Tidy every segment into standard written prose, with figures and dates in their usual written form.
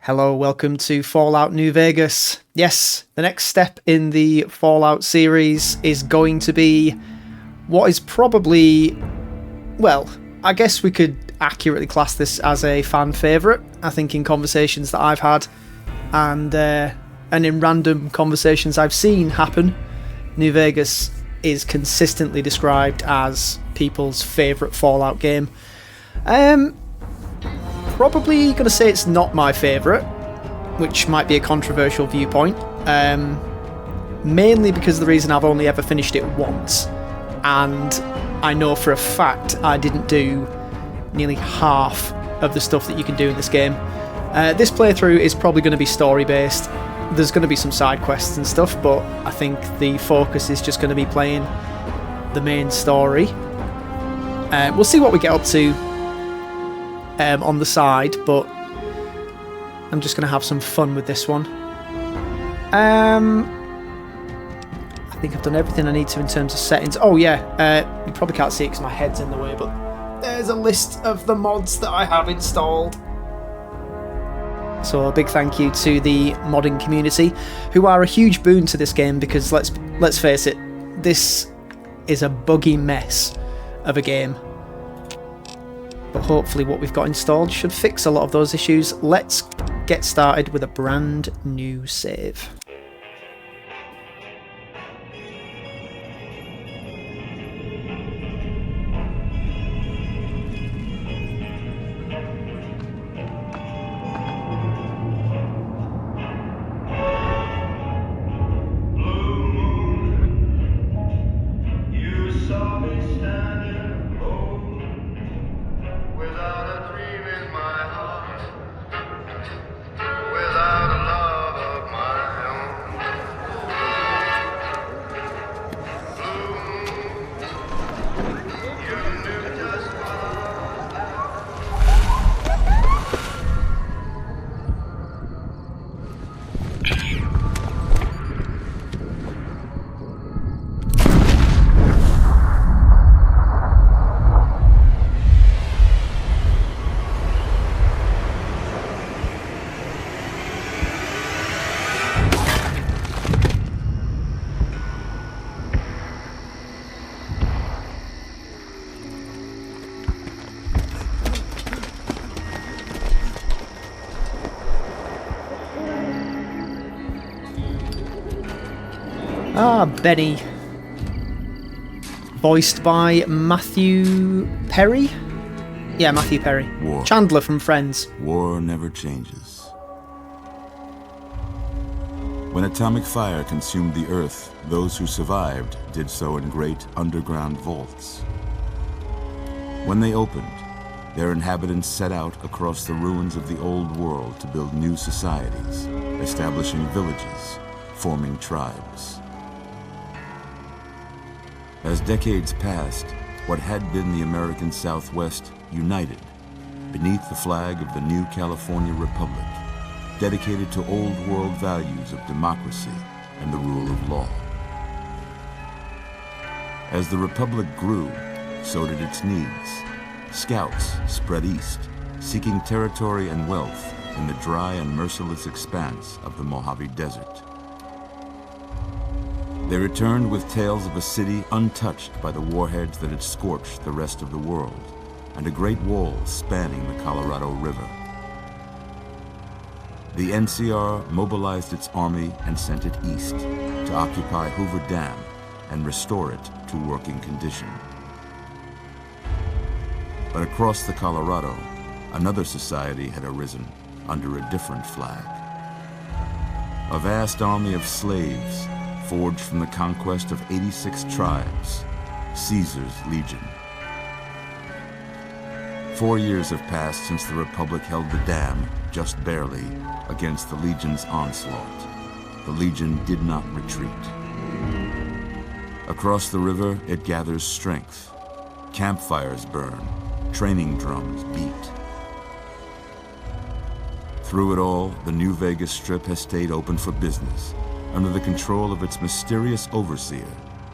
Hello, welcome to Fallout New Vegas. Yes, the next step in the Fallout series is going to be what is probably, well, I guess we could accurately class this as a fan favourite. I think in conversations that I've had and in random conversations I've seen happen, New Vegas is consistently described as people's favourite Fallout game. Probably going to say it's not my favourite, which might be a controversial viewpoint, mainly because of the reason I've only ever finished it once, and I know for a fact I didn't do nearly half of the stuff that you can do in this game. This playthrough is probably going to be story based. There's going to be some side quests and stuff, but I think the focus is just going to be playing the main story. We'll see what we get up to on the side, but I'm just going to have some fun with this one. I think I've done everything I need to in terms of settings. Oh yeah, you probably can't see it because my head's in the way, but there's a list of the mods that I have installed. So a big thank you to the modding community, who are a huge boon to this game, because let's face it, this is a buggy mess of a game. But hopefully what we've got installed should fix a lot of those issues. Let's get started with a brand new save. Benny. Voiced by Matthew Perry? Yeah, Matthew Perry. War. Chandler from Friends. War never changes. When atomic fire consumed the Earth, those who survived did so in great underground vaults. When they opened, their inhabitants set out across the ruins of the old world to build new societies, establishing villages, forming tribes. As decades passed, what had been the American Southwest united beneath the flag of the new California Republic, dedicated to old world values of democracy and the rule of law. As the Republic grew, so did its needs. Scouts spread east, seeking territory and wealth in the dry and merciless expanse of the Mojave Desert. They returned with tales of a city untouched by the warheads that had scorched the rest of the world, and a great wall spanning the Colorado River. The NCR mobilized its army and sent it east to occupy Hoover Dam and restore it to working condition. But across the Colorado, another society had arisen under a different flag. A vast army of slaves forged from the conquest of 86 tribes, Caesar's Legion. 4 years have passed since the Republic held the dam, just barely, against the Legion's onslaught. The Legion did not retreat. Across the river, it gathers strength. Campfires burn, training drums beat. Through it all, the New Vegas Strip has stayed open for business, under the control of its mysterious overseer,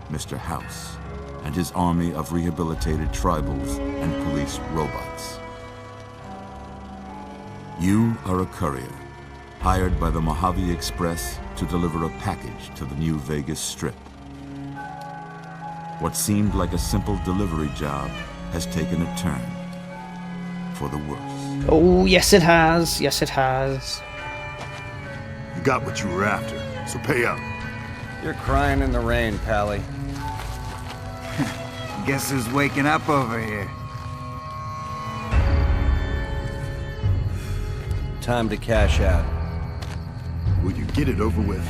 Mr. House, and his army of rehabilitated tribals and police robots. You are a courier, hired by the Mojave Express to deliver a package to the New Vegas Strip. What seemed like a simple delivery job has taken a turn for the worse. Oh, yes it has. Yes it has. You got what you were after, so pay up. You're crying in the rain, Pally. Guess who's waking up over here? Time to cash out. Will you get it over with?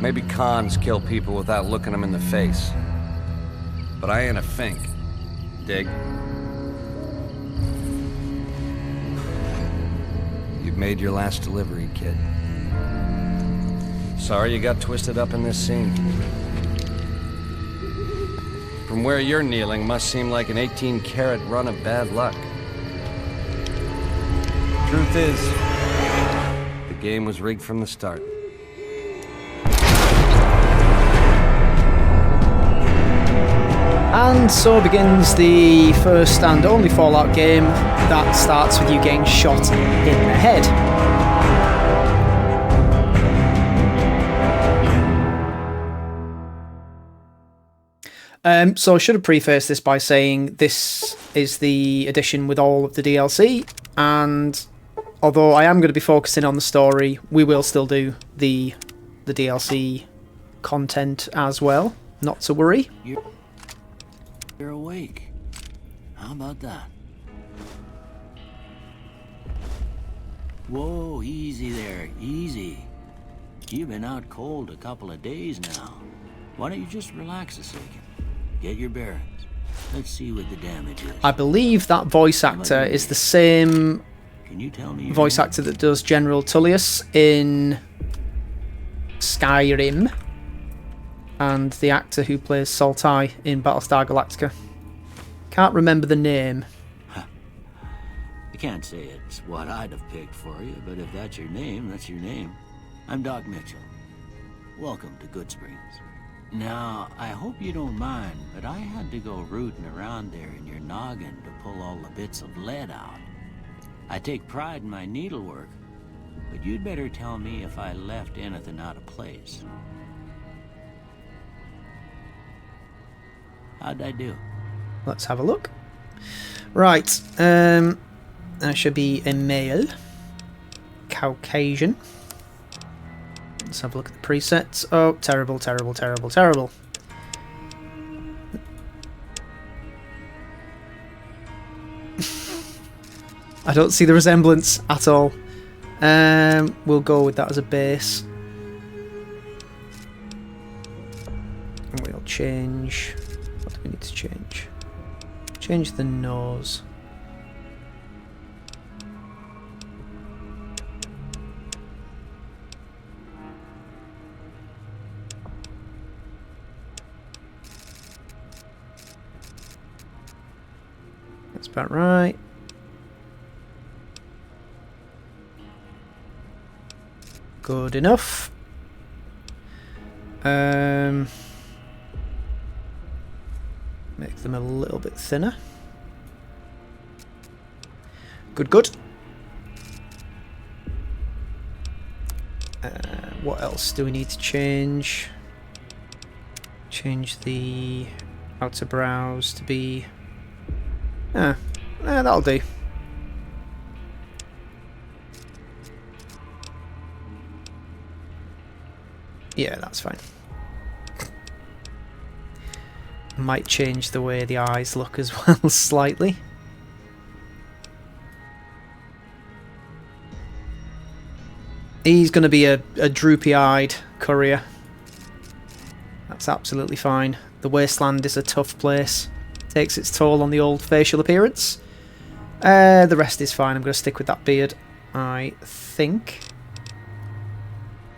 Maybe cons kill people without looking them in the face. But I ain't a fink. Dig? You've made your last delivery, kid. Sorry you got twisted up in this scene. From where you're kneeling must seem like an 18-carat run of bad luck. Truth is, the game was rigged from the start. And so begins the first and only Fallout game that starts with you getting shot in the head. So I should have prefaced this by saying this is the edition with all of the DLC, and although I am going to be focusing on the story, we will still do the DLC content as well. Not to worry. You're awake. How about that? Whoa, easy there, easy. You've been out cold a couple of days now. Why don't you just relax a second? Get your bearings. Let's see what the damage is. I believe that voice actor is the same Can you tell me voice actor that does General Tullius in Skyrim, and the actor who plays Sultai in Battlestar Galactica. Can't remember the name. I can't say it's what I'd have picked for you, but if that's your name, that's your name. I'm Doc Mitchell. Welcome to Good Springs. Now, I hope you don't mind, but I had to go rooting around there in your noggin to pull all the bits of lead out. I take pride in my needlework, but you'd better tell me if I left anything out of place. How'd I do? Let's have a look. Right, I should be a male, Caucasian. Let's have a look at the presets. Oh, terrible, terrible, terrible, terrible. I don't see the resemblance at all. We'll go with that as a base. And we'll change... What do we need to change? Change the nose. That's about right. Good enough. Make them a little bit thinner. Good, good. What else do we need to change? Change the outer brows to be... that'll do. Yeah, that's fine. Might change the way the eyes look as well, slightly. He's going to be a droopy-eyed courier. That's absolutely fine. The Wasteland is a tough place. Takes its toll on the old facial appearance. The rest is fine. I'm going to stick with that beard, I think.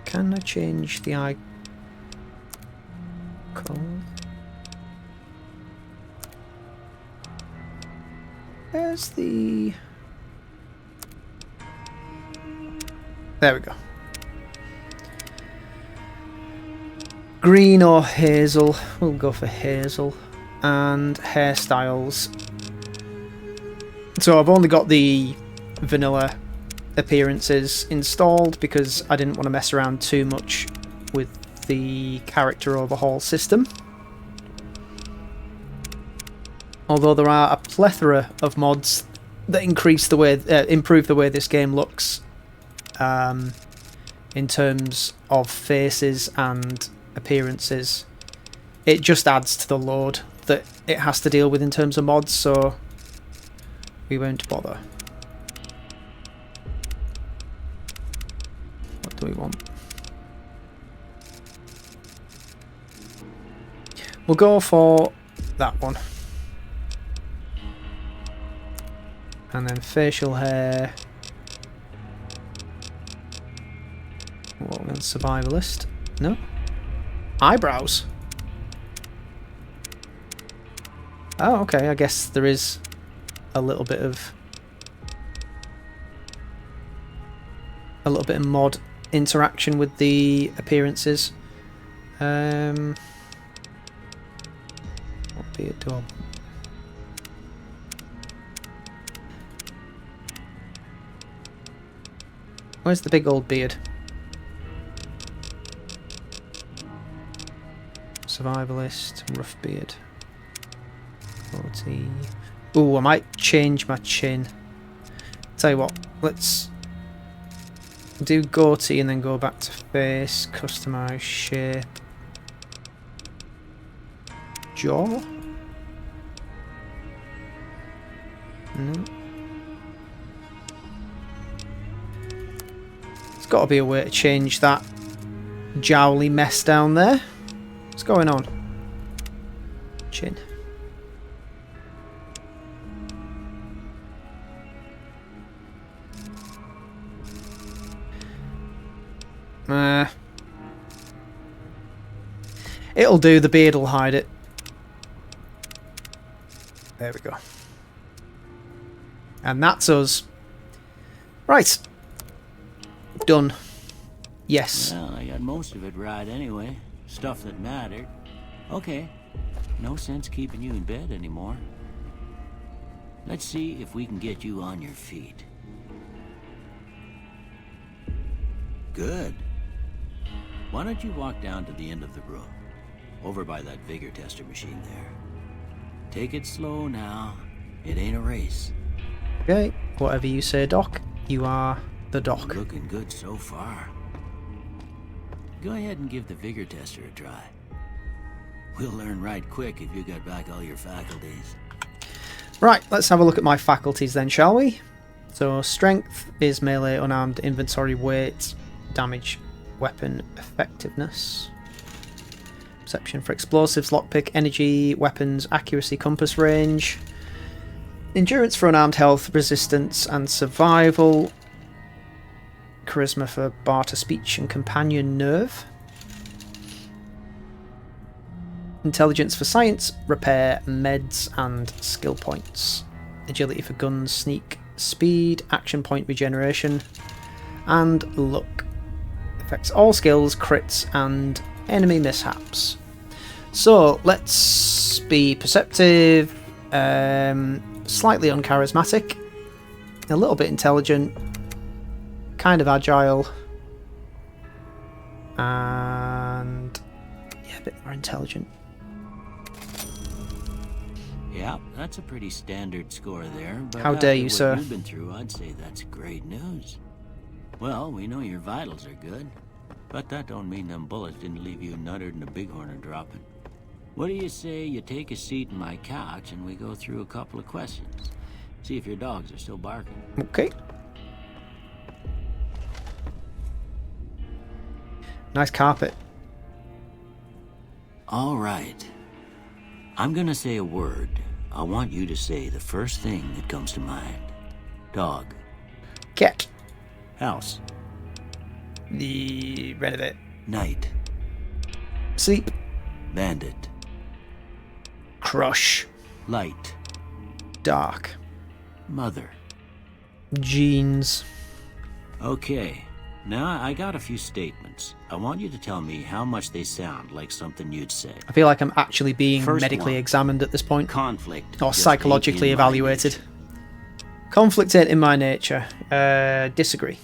Can I change the eye colour? Where's the... There we go. Green or hazel? We'll go for hazel. And hairstyles. So I've only got the vanilla appearances installed because I didn't want to mess around too much with the character overhaul system. Although there are a plethora of mods that improve the way this game looks, in terms of faces and appearances. It just adds to the load that it has to deal with in terms of mods, so we won't bother. What do we want? We'll go for that one. And then facial hair. What, we're on survivalist? No. Eyebrows. Oh, okay, I guess there is a little bit of mod interaction with the appearances. What beard do I... Where's the big old beard? Survivalist, rough beard. 40. Ooh, I might change my chin. Tell you what, let's do goatee and then go back to face, customize shape. Jaw? No. There's got to be a way to change that jowly mess down there. What's going on? Chin. It'll do, the beard will hide it. There we go. And that's us. Right. Done. Yes. Well, I got most of it right anyway. Stuff that mattered. Okay. No sense keeping you in bed anymore. Let's see if we can get you on your feet. Good. Why don't you walk down to the end of the room? Over by that vigor tester machine there. Take it slow now. It ain't a race. Okay, whatever you say, Doc. You are the Doc. Looking good so far. Go ahead and give the vigor tester a try. We'll learn right quick if you got back all your faculties. Right, let's have a look at my faculties then, shall we? So, strength is melee, unarmed, inventory, weight, damage, weapon, effectiveness. Perception for explosives, lockpick, energy, weapons, accuracy, compass range. Endurance for unarmed, health, resistance, and survival. Charisma for barter, speech, and companion nerve. Intelligence for science, repair, meds, and skill points. Agility for guns, sneak, speed, action point regeneration, and luck. Affects all skills, crits, and enemy mishaps. So let's be perceptive, slightly uncharismatic, a little bit intelligent, kind of agile, and yeah, a bit more intelligent. Yeah, that's a pretty standard score there. But how dare you, after sir? what you've been through, I'd say that's great news. Well, we know your vitals are good, but that don't mean them bullets didn't leave you nuttered and a bighorn are dropping. What do you say you take a seat in my couch and we go through a couple of questions? See if your dogs are still barking. Okay. Nice carpet. All right. I'm gonna say a word. I want you to say the first thing that comes to mind. Dog. Cat. House. The renovate. Night. Sleep. Bandit. Crush. Light. Dark. Mother. Jeans. Okay. Now, I got a few statements. I want you to tell me how much they sound like something you'd say. I feel like I'm actually being First medically one. examined at this point. Conflict. Or just psychologically ain't in my evaluated. nature. Conflict ain't in my nature. Disagree.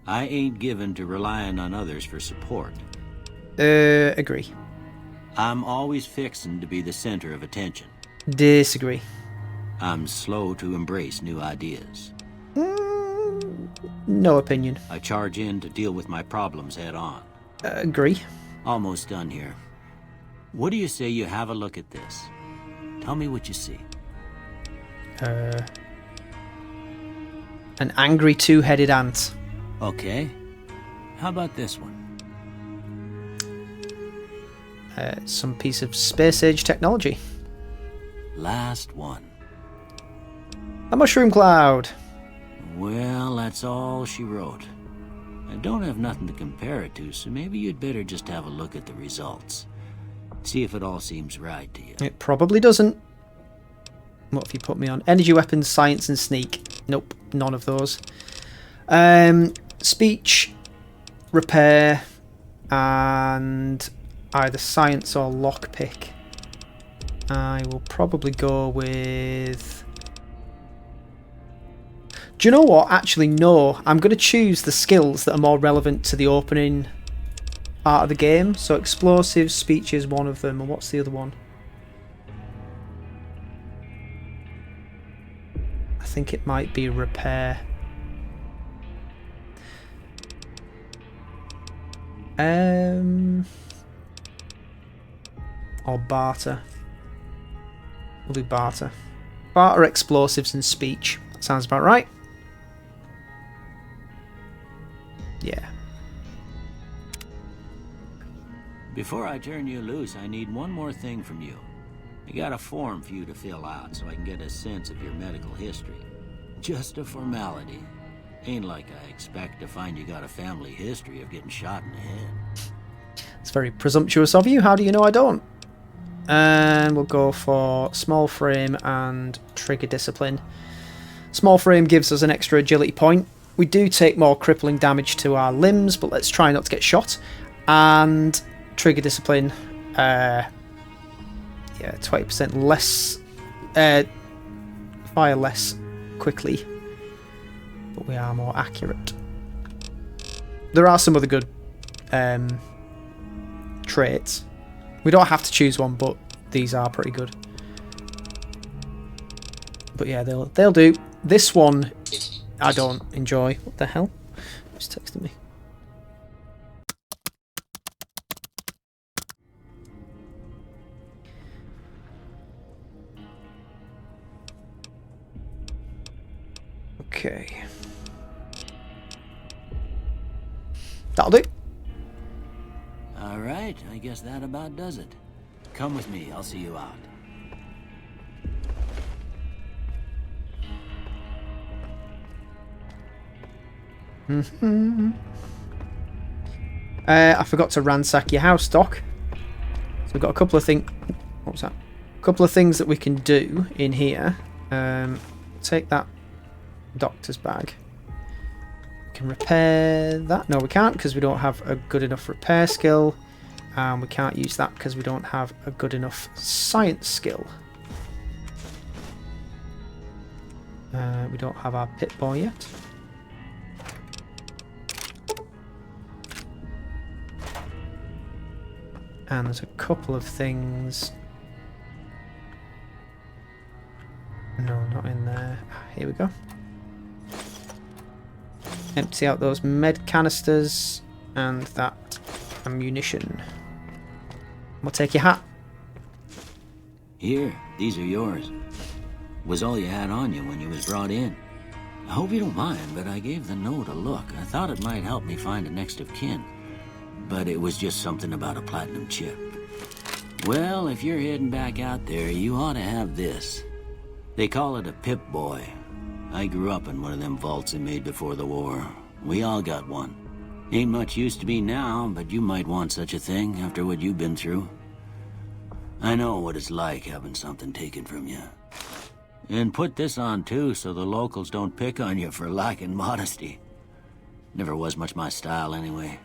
I ain't given to relying on others for support. Agree. I'm always fixing to be the center of attention. Disagree. I'm slow to embrace new ideas. No opinion. I charge in to deal with my problems head on. Agree. Almost done here. What do you say you have a look at this? Tell me what you see. An angry two-headed ant. Okay. How about this one? Some piece of space-age technology. Last one. A mushroom cloud. Well, that's all she wrote. I don't have nothing to compare it to, so maybe you'd better just have a look at the results. See if it all seems right to you. It probably doesn't. What have you put me on? Energy weapons, science, and sneak. Nope, none of those. Speech, repair, and either science or lockpick. I will probably go with... Do you know what? Actually, no. I'm going to choose the skills that are more relevant to the opening part of the game. So explosives, speech is one of them. And what's the other one? I think it might be repair. Or barter. We'll do barter. Barter, explosives, and speech. That sounds about right. Yeah. Before I turn you loose, I need one more thing from you. I got a form for you to fill out so I can get a sense of your medical history. Just a formality. Ain't like I expect to find you got a family history of getting shot in the head. It's very presumptuous of you. How do you know I don't? And we'll go for small frame and trigger discipline. Small frame gives us an extra agility point. We do take more crippling damage to our limbs, but let's try not to get shot. And trigger discipline, yeah, 20% less, fire less quickly, but we are more accurate. There are some other good traits. We don't have to choose one, but these are pretty good. But yeah, they'll do. This one I don't enjoy. What the hell? Who's texting me? Okay. That'll do. All right, I guess that about does it. Come with me, I'll see you out. I forgot to ransack your house, Doc. So we've got a couple of things. What was that? A couple of things that we can do in here. Take that doctor's bag. We can repair that. No, we can't because we don't have a good enough repair skill. And we can't use that because we don't have a good enough science skill. We don't have our pit boy yet. And there's a couple of things. No, not in there. Here we go. Empty out those med canisters and that ammunition. We'll take your hat. Here, these are yours. Was all you had on you when you was brought in. I hope you don't mind, but I gave the note a look. I thought it might help me find a next of kin. But it was just something about a platinum chip. Well, if you're heading back out there, you ought to have this. They call it a Pip-Boy. I grew up in one of them vaults they made before the war. We all got one. Ain't much use to me now, but you might want such a thing after what you've been through. I know what it's like having something taken from you. And put this on too, so the locals don't pick on you for lacking modesty. Never was much my style anyway.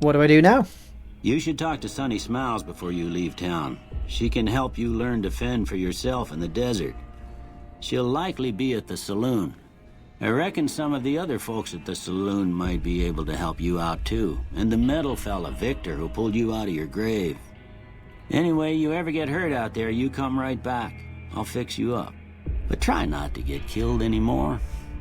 What do I do now? You should talk to Sunny Smiles before you leave town. She can help you learn to fend for yourself in the desert. She'll likely be at the saloon. I reckon some of the other folks at the saloon might be able to help you out too. And the metal fella, Victor, who pulled you out of your grave. Anyway, you ever get hurt out there, you come right back. I'll fix you up. But try not to get killed anymore.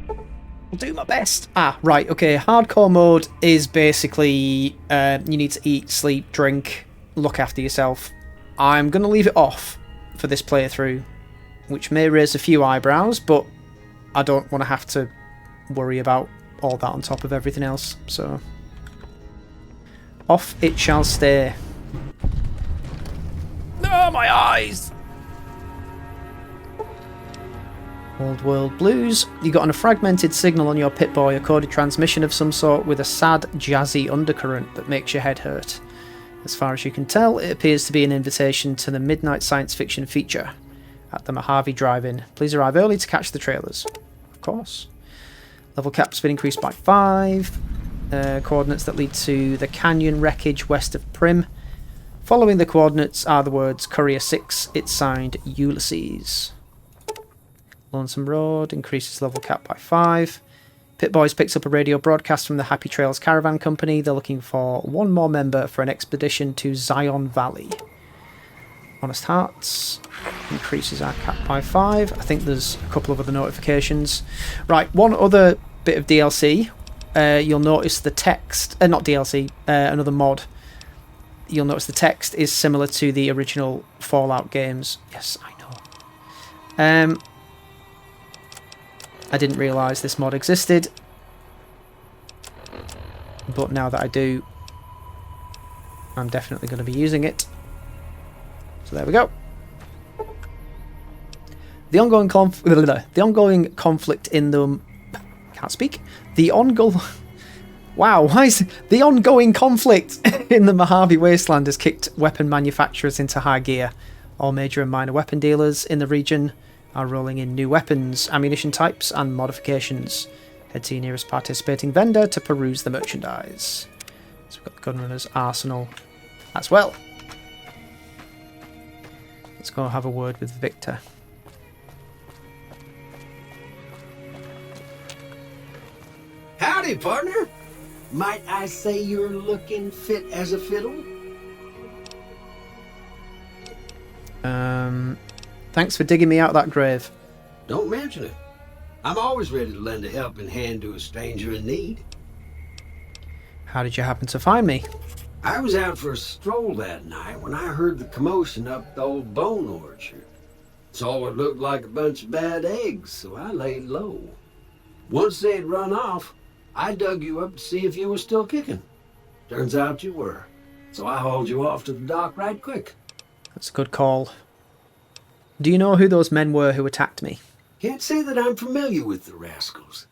I'll do my best. Right, okay. Hardcore mode is basically you need to eat, sleep, drink, look after yourself. I'm going to leave it off for this playthrough, which may raise a few eyebrows, but I don't want to have to worry about all that on top of everything else, so off it shall stay. No, my eyes! Old World Blues. You got on a fragmented signal on your Pip-Boy, a coded transmission of some sort with a sad, jazzy undercurrent that makes your head hurt. As far as you can tell, it appears to be an invitation to the midnight science fiction feature at the Mojave Drive-In. Please arrive early to catch the trailers. Of course. Level cap's been increased by 5. Coordinates that lead to the canyon wreckage west of Prim. Following the coordinates are the words Courier 6. It's signed Ulysses. Lonesome Road increases level cap by 5. Pit Boys picks up a radio broadcast from the Happy Trails Caravan Company. They're looking for one more member for an expedition to Zion Valley. Honest Hearts increases our cap by 5. I think there's a couple of other notifications. Right, one other bit of DLC. You'll notice the text... not DLC, another mod. You'll notice the text is similar to the original Fallout games. Yes, I know. I didn't realise this mod existed, but now that I do, I'm definitely going to be using it. So there we go. The ongoing conflict in the... Can't speak. The ongoing... Wow, why is the ongoing conflict in the Mojave Wasteland has kicked weapon manufacturers into high gear. All major and minor weapon dealers in the region are rolling in new weapons, ammunition types, and modifications. Head to your nearest participating vendor to peruse the merchandise. So we've got the Gunrunner's arsenal as well. Let's go have a word with Victor. Howdy, partner. Might I say you're looking fit as a fiddle? Thanks for digging me out of that grave. Don't mention it. I'm always ready to lend a helping hand to a stranger in need. How did you happen to find me? I was out for a stroll that night when I heard the commotion up the old bone orchard. Saw what looked like a bunch of bad eggs, so I laid low. Once they'd run off, I dug you up to see if you were still kicking. Turns out you were, so I hauled you off to the dock right quick. That's a good call. Do you know who those men were who attacked me? Can't say that I'm familiar with the rascals.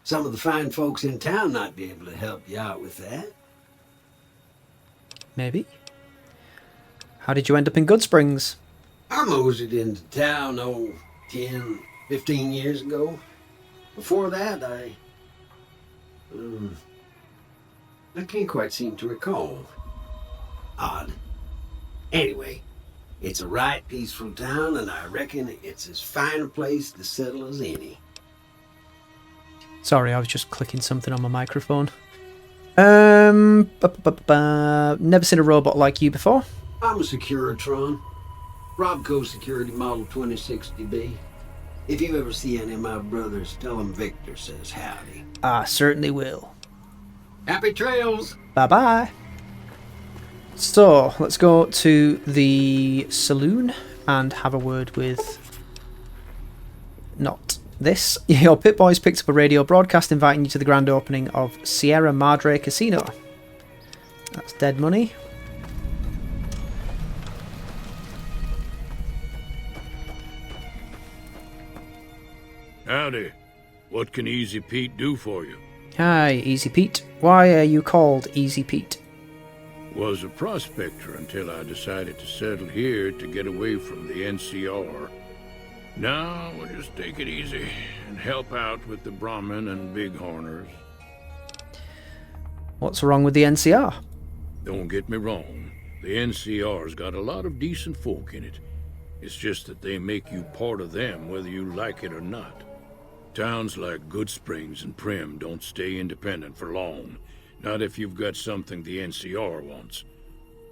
Some of the fine folks in town might be able to help you out with that. Maybe. How did you end up in Goodsprings? I moseyed into town, 10, 15 years ago. Before that, I can't quite seem to recall. Odd. Anyway, it's a right peaceful town, and I reckon it's as fine a place to settle as any. Sorry, I was just clicking something on my microphone. Never seen a robot like you before. I'm a Securitron. Robco Security Model 2060B. If you ever see any of my brothers, tell them Victor says howdy. I certainly will. Happy trails! Bye-bye. So, let's go to the saloon and have a word with... Not this. Your Pit Boys picked up a radio broadcast inviting you to the grand opening of Sierra Madre Casino. That's dead money. Howdy. What can Easy Pete do for you? Hi, Easy Pete. Why are you called Easy Pete? Was a prospector until I decided to settle here to get away from the NCR. Now we'll just take it easy and help out with the Brahmin and Bighorners. What's wrong with the NCR? Don't get me wrong. The NCR's got a lot of decent folk in it. It's just that they make you part of them whether you like it or not. Towns like Goodsprings and Prim don't stay independent for long. Not if you've got something the NCR wants.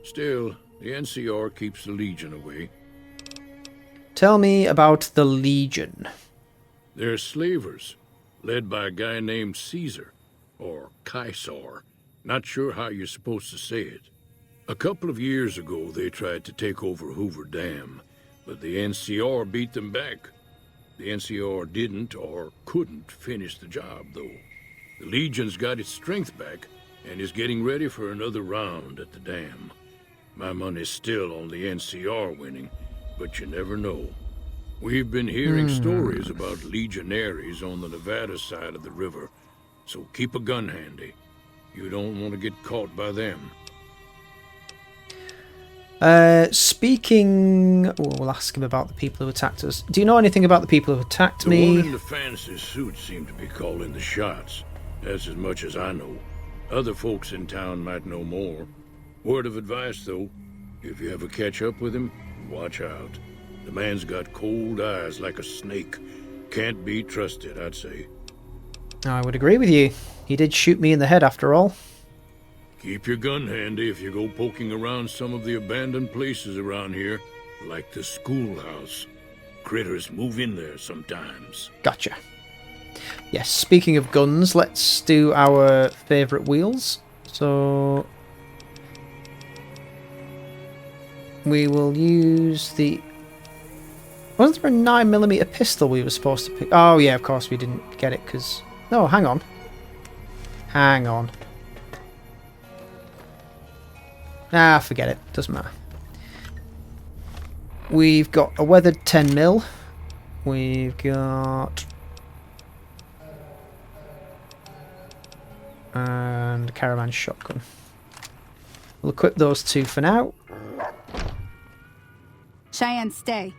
Still, the NCR keeps the Legion away. Tell me about the Legion. They're slavers, led by a guy named Caesar, or Caesar. Not sure how you're supposed to say it. A couple of years ago, they tried to take over Hoover Dam, but the NCR beat them back. The NCR didn't or couldn't finish the job, though. The Legion's got its strength back and is getting ready for another round at the dam. My money's still on the NCR winning, but you never know. We've been hearing stories about legionaries on the Nevada side of the river, so keep a gun handy. You don't want to get caught by them. We'll ask him about the people who attacked us. Do you know anything about the people who attacked me? The one in the fancy suit seemed to be calling the shots. That's as much as I know. Other folks in town might know more. Word of advice, though, if you ever catch up with him, watch out. The man's got cold eyes like a snake. Can't be trusted, I'd say. I would agree with you. He did shoot me in the head after all. Keep your gun handy if you go poking around some of the abandoned places around here, like the schoolhouse. Critters move in there sometimes. Gotcha. Yes, speaking of guns, let's do our favourite wheels. So we will use the... Wasn't there a 9mm pistol we were supposed to pick? Oh yeah, of course we didn't get it because... No, hang on. Hang on. Ah, forget it. Doesn't matter. We've got a weathered 10mm. We've got... and a caravan shotgun. We'll equip those two for now. Cheyenne, stay.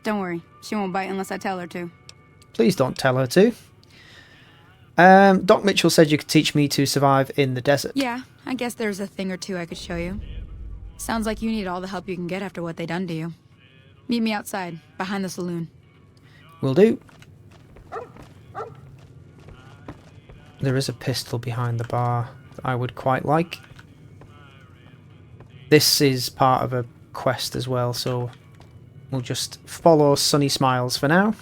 Don't worry. She won't bite unless I tell her to. Please don't tell her to. Doc Mitchell said you could teach me to survive in the desert. Yeah, I guess there's a thing or two I could show you. Sounds like you need all the help you can get after what they done to you. Meet me outside, behind the saloon. Will do. There is a pistol behind the bar that I would quite like. This is part of a quest as well, so we'll just follow Sunny Smiles for now.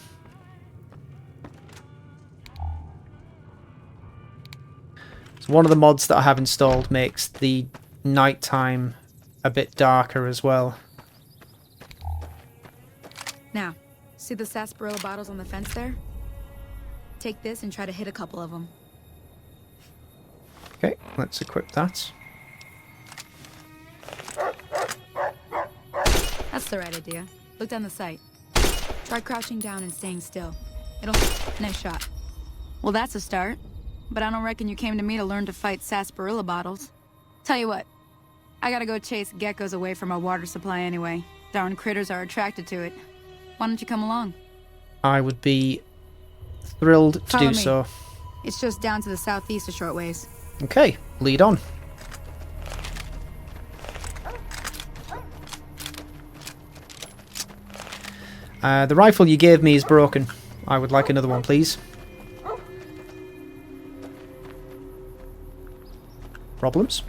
So one of the mods that I have installed makes the nighttime a bit darker as well. Now, see the sarsaparilla bottles on the fence there? Take this and try to hit a couple of them. Okay, let's equip that. That's the right idea. Look down the sight. Try crouching down and staying still. It'll... Nice shot. Well, that's a start. But I don't reckon you came to me to learn to fight sarsaparilla bottles. Tell you what. I gotta go chase geckos away from our water supply anyway. Darn critters are attracted to it. Why don't you come along? I would be thrilled to do me. so. It's just down to the southeast a short ways. Okay, lead on. The rifle you gave me is broken. I would like another one, please. Problems?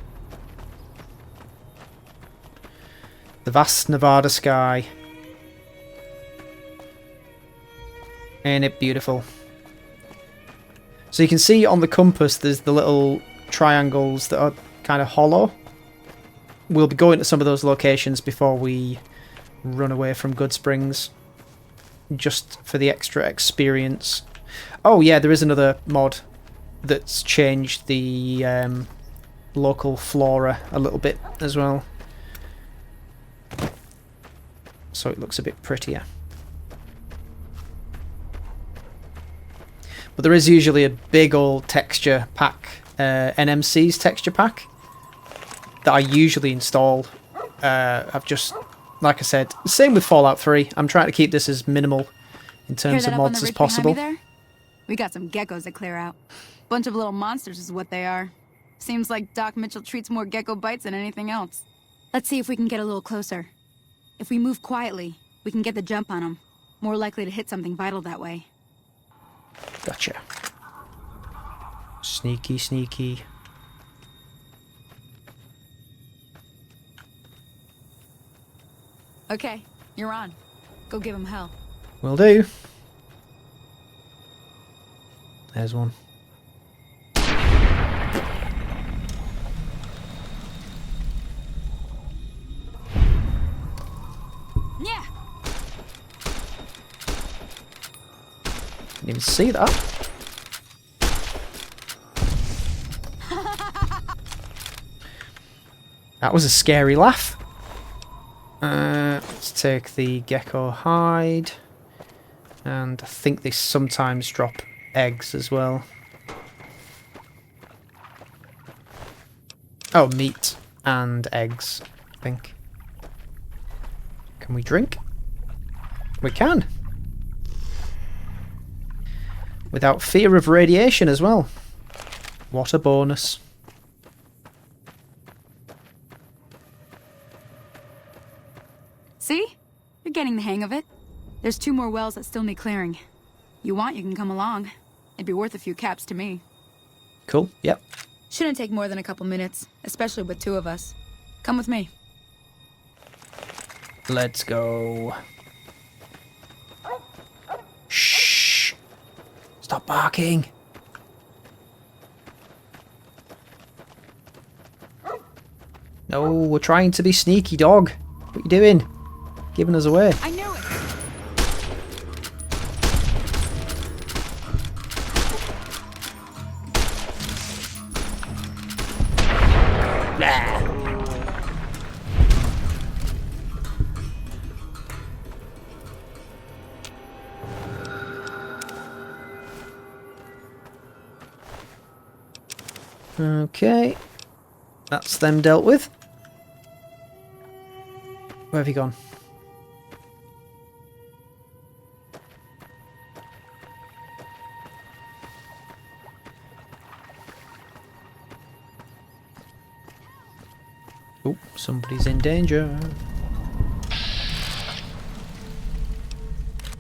The vast Nevada sky. Ain't it beautiful? So you can see on the compass there's the little triangles that are kind of hollow. We'll be going to some of those locations before we run away from Goodsprings, just for the extra experience. Oh yeah, there is another mod that's changed the local flora a little bit as well, so it looks a bit prettier. But there is usually a big old texture pack, NMC's texture pack, that I usually install. I've just, like I said, same with Fallout 3. I'm trying to keep this as minimal in terms of mods as possible. There? We got some geckos to clear out. Bunch of little monsters is what they are. Seems like Doc Mitchell treats more gecko bites than anything else. Let's see if we can get a little closer. If we move quietly, we can get the jump on them. More likely to hit something vital that way. Gotcha. Sneaky, sneaky. Okay, you're on. Go give him hell. Will do. There's one. Yeah. Didn't even see that. That was a scary laugh. Let's take the gecko hide. And I think they sometimes drop eggs as well. Oh, meat and eggs, I think. Can we drink? We can. Without fear of radiation as well. What a bonus. See? You're getting the hang of it. There's 2 more wells that still need clearing. You want, you can come along. It'd be worth a few caps to me. Cool, yep. Shouldn't take more than a couple minutes, especially with 2 of us. Come with me. Let's go. Shh. Stop barking. No, we're trying to be sneaky, dog. What are you doing? Giving us away. I knew it! Okay. That's them dealt with. Where have you gone? Oh, somebody's in danger.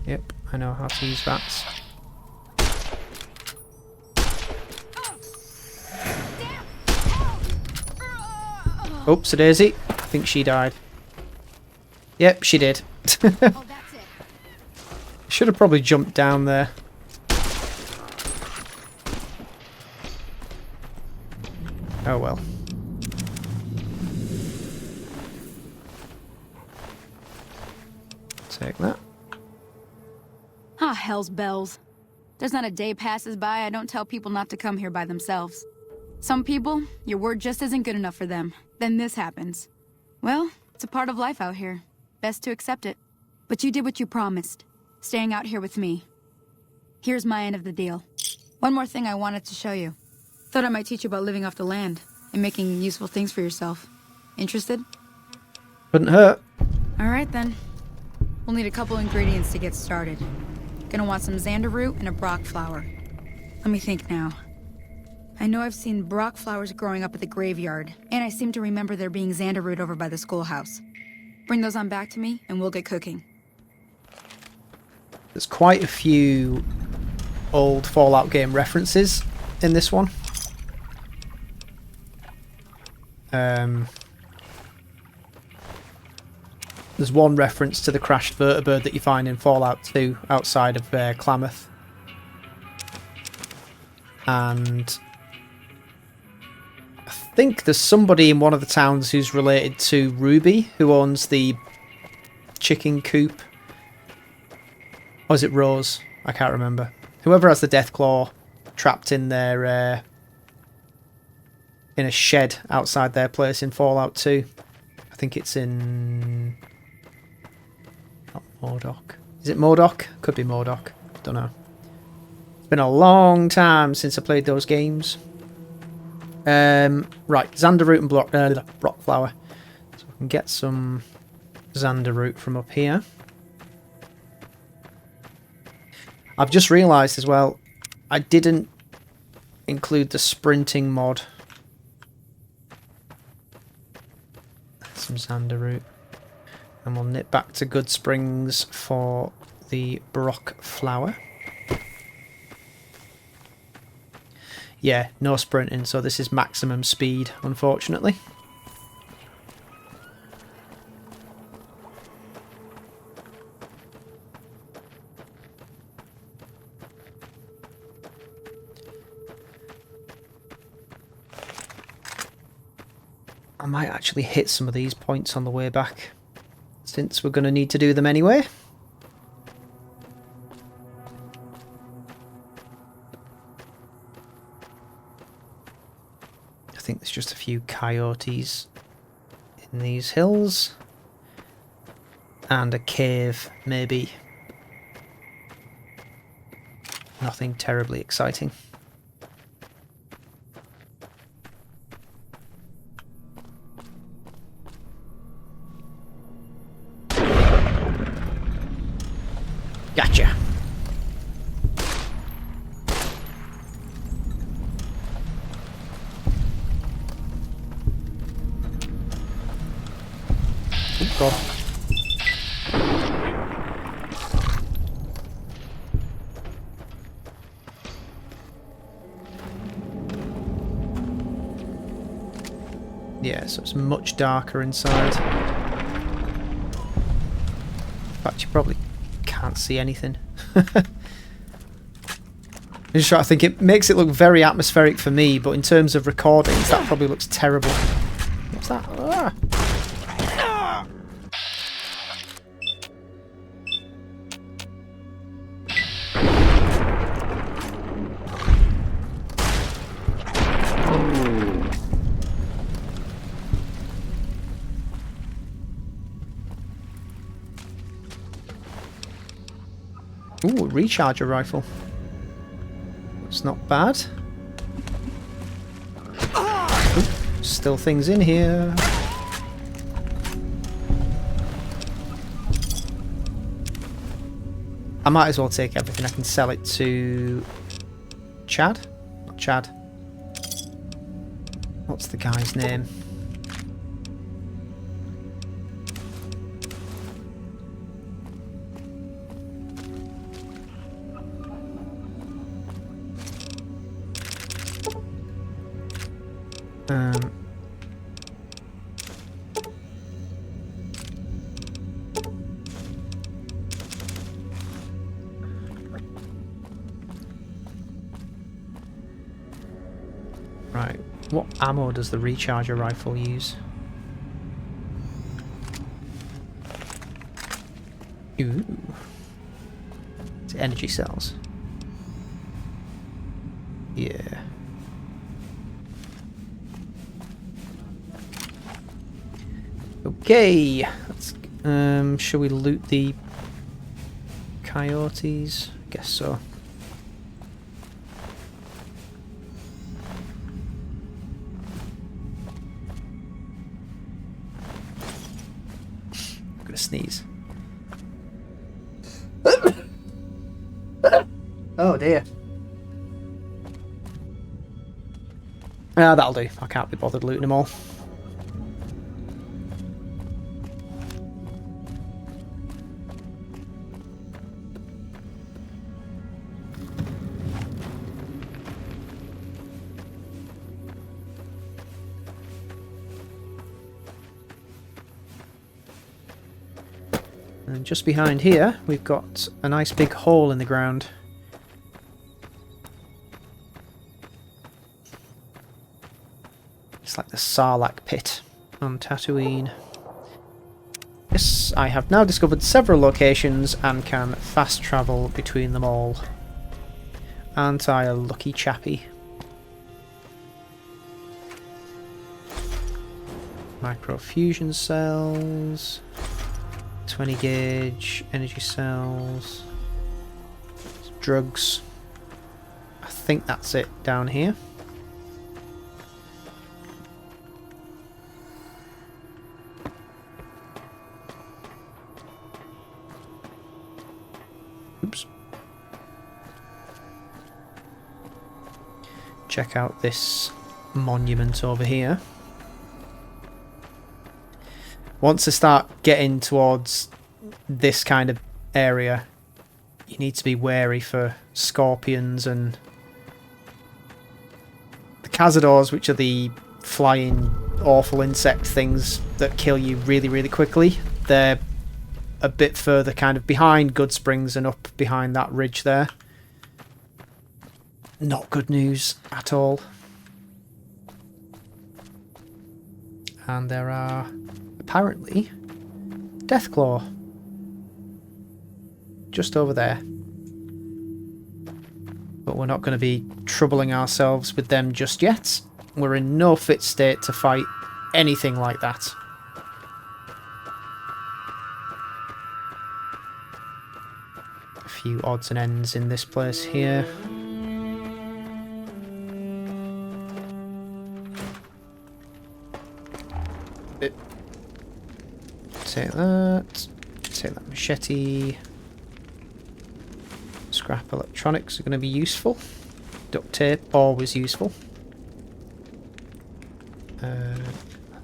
Yep, I know how to use rats. Oops, a daisy. I think she died. Yep, she did. Should have probably jumped down there. Oh well. Take that. Ah, hell's bells. There's not a day passes by I don't tell people not to come here by themselves. Some people, your word just isn't good enough for them. Then this happens. Well, it's a part of life out here. Best to accept it. But you did what you promised. Staying out here with me. Here's my end of the deal. One more thing I wanted to show you. Thought I might teach you about living off the land and making useful things for yourself. Interested? Wouldn't hurt. Alright then. We'll need a couple ingredients to get started. Gonna want some xander root and a brock flower. Let me think now. I know I've seen brock flowers growing up at the graveyard, and I seem to remember there being xander root over by the schoolhouse. Bring those on back to me, and we'll get cooking. There's quite a few old Fallout game references in this one. There's one reference to the crashed vertibird that you find in Fallout 2 outside of Klamath. And I think there's somebody in one of the towns who's related to Ruby, who owns the chicken coop. Or is it Rose? I can't remember. Whoever has the Deathclaw trapped in their in a shed outside their place in Fallout 2. I think it's in... not Modoc. Is it Modoc? Could be Modoc. Don't know. It's been a long time since I played those games. Right, xander root and brock flower. So we can get some xander root from up here. I've just realised as well, I didn't include the sprinting mod. Some xander root. And we'll nip back to Good Springs for the Brock flower. Yeah, no sprinting, so this is maximum speed, unfortunately. I might actually hit some of these points on the way back, since we're going to need to do them anyway. I think there's just a few coyotes in these hills. And a cave, maybe. Nothing terribly exciting. Gotcha. Oh God. Yeah, so it's much darker inside. In fact, you probably can't see anything. I think it makes it look very atmospheric for me, but in terms of recordings, that probably looks terrible. What's that? Ah. Ooh, a recharger rifle. It's not bad. Ooh, still things in here. I might as well take everything. I can sell it to Chad? Not Chad. What's the guy's name? Right, what ammo does the recharger rifle use? Ooh. It's energy cells. Yeah. Okay, let's, shall we loot the coyotes? Guess so. I'm gonna sneeze. Oh dear. Ah, that'll do. I can't be bothered looting them all. And just behind here, we've got a nice big hole in the ground. It's like the Sarlacc pit on Tatooine. Yes, I have now discovered several locations and can fast travel between them all. Aren't I a lucky chappy? Microfusion cells. 20 gauge energy cells, drugs. I think that's it down here. Oops. Check out this monument over here. Once I start getting towards this kind of area, you need to be wary for scorpions and the cazadors, which are the flying awful insect things that kill you really, really quickly. They're a bit further kind of behind Goodsprings and up behind that ridge there. Not good news at all. And there are apparently Deathclaw just over there. But we're not going to be troubling ourselves with them just yet. We're in no fit state to fight anything like that. A few odds and ends in this place here. Take that. Take that machete. Scrap electronics are going to be useful. Duct tape, always useful.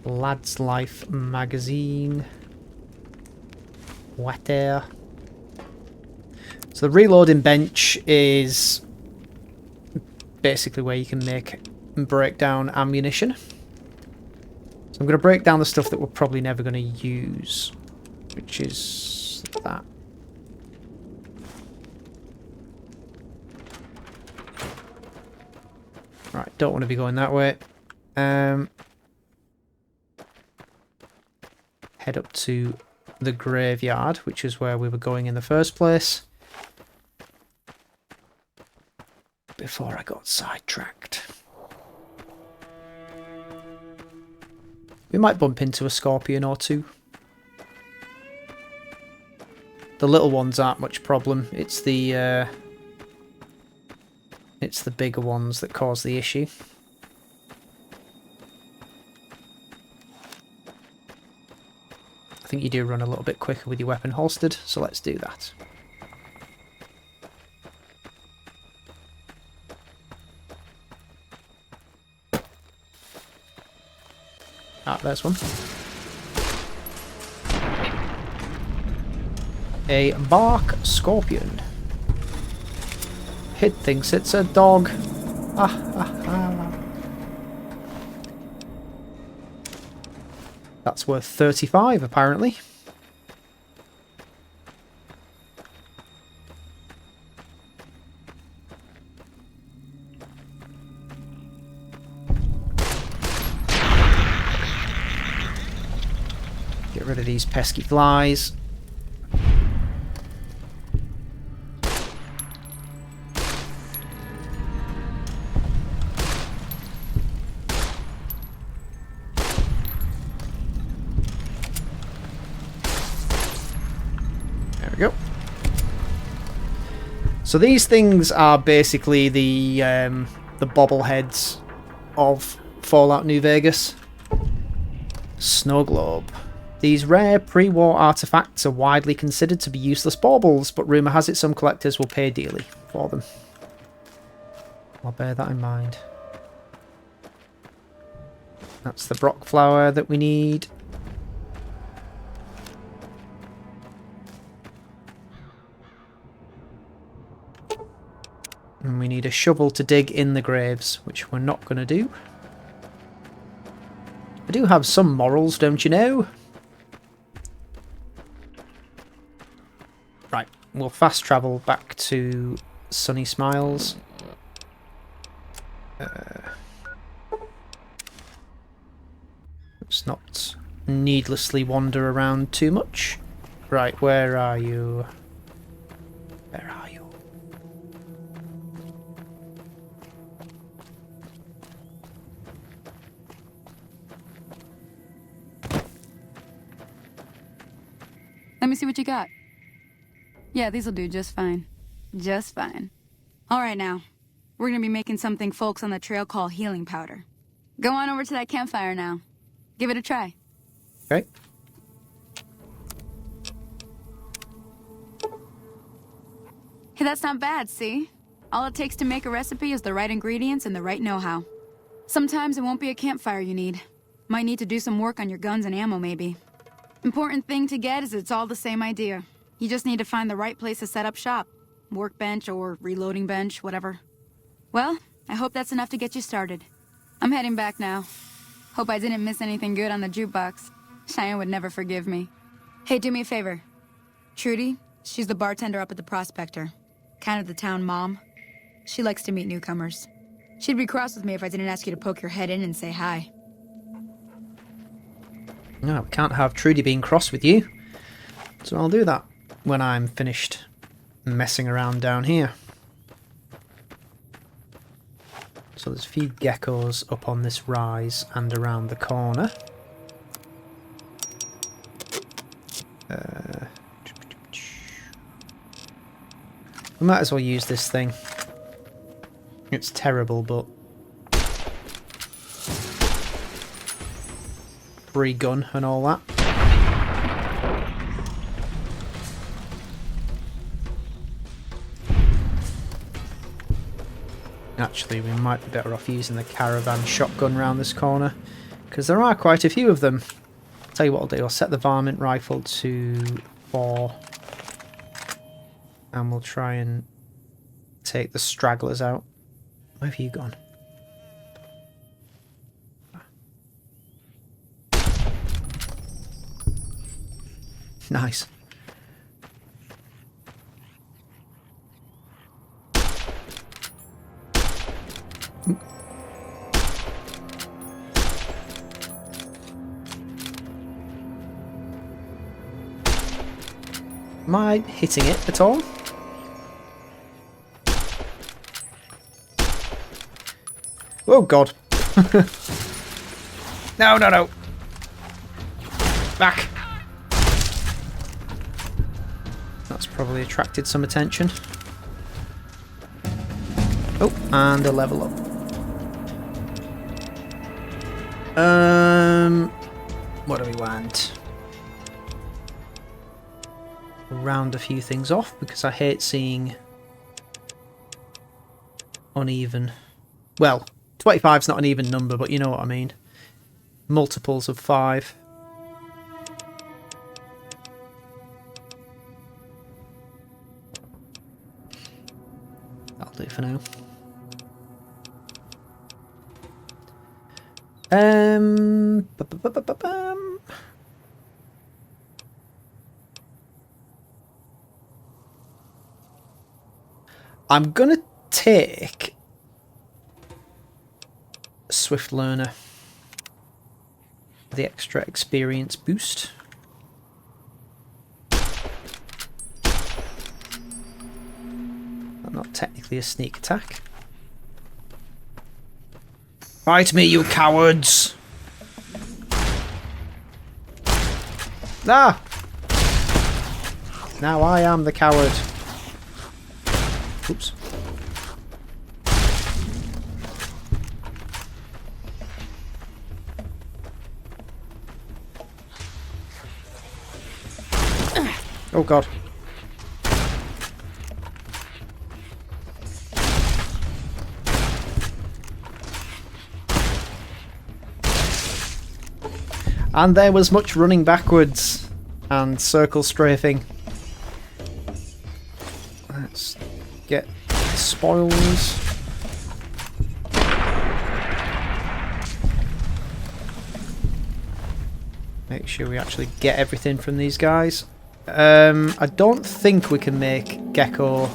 Lad's Life magazine. Water. So the reloading bench is basically where you can make and break down ammunition. So I'm going to break down the stuff that we're probably never going to use, which is that. Right, don't want to be going that way. Head up to the graveyard, which is where we were going in the first place. Before I got sidetracked. We might bump into a scorpion or two. The little ones aren't much problem. It's the bigger ones that cause the issue. I think you do run a little bit quicker with your weapon holstered, so let's do that. Ah, there's one. A bark scorpion. Hid thinks it's a dog. That's worth 35 apparently. Get rid of these pesky flies. So these things are basically the bobbleheads of Fallout New Vegas. Snow globe. These rare pre-war artifacts are widely considered to be useless baubles, but rumour has it some collectors will pay dearly for them. I'll bear that in mind. That's the Brock flower that we need. And we need a shovel to dig in the graves, which we're not going to do. I do have some morals, don't you know? Right, we'll fast travel back to Sunny Smiles. Let's not needlessly wander around too much. Right, where are you? Where are you? Let me see what you got. Yeah, these'll do just fine. Just fine. All right, now. We're gonna be making something folks on the trail call healing powder. Go on over to that campfire now. Give it a try. Okay. Hey, that's not bad, see? All it takes to make a recipe is the right ingredients and the right know-how. Sometimes it won't be a campfire you need. Might need to do some work on your guns and ammo, maybe. Important thing to get is it's all the same idea. You just need to find the right place to set up shop. Workbench or reloading bench, whatever. Well, I hope that's enough to get you started. I'm heading back now. Hope I didn't miss anything good on the jukebox. Cheyenne would never forgive me. Hey, do me a favor. Trudy, she's the bartender up at the Prospector. Kind of the town mom. She likes to meet newcomers. She'd be cross with me if I didn't ask you to poke your head in and say hi. No, we can't have Trudy being cross with you. So I'll do that when I'm finished messing around down here. So there's a few geckos up on this rise and around the corner. We might as well use this thing. It's terrible, but free gun and all that. Actually, we might be better off using the caravan shotgun round this corner, because there are quite a few of them. Tell you what I'll do, I'll set the varmint rifle to 4, and we'll try and take the stragglers out. Where have you gone? Nice. Am I hitting it at all? Oh god. No, no, no. Back. That's probably attracted some attention. Oh, and a level up. What do we want? Round a few things off because I hate seeing uneven. Well, 25's not an even number, but you know what I mean. Multiples of 5. That'll do for now. I'm gonna take Swift Learner, the extra experience boost. Not technically a sneak attack. Fight me, you cowards! Ah! Now I am the coward. Oops. Oh god. And there was much running backwards and circle strafing. Let's get spoils. Make sure we actually get everything from these guys. I don't think we can make gecko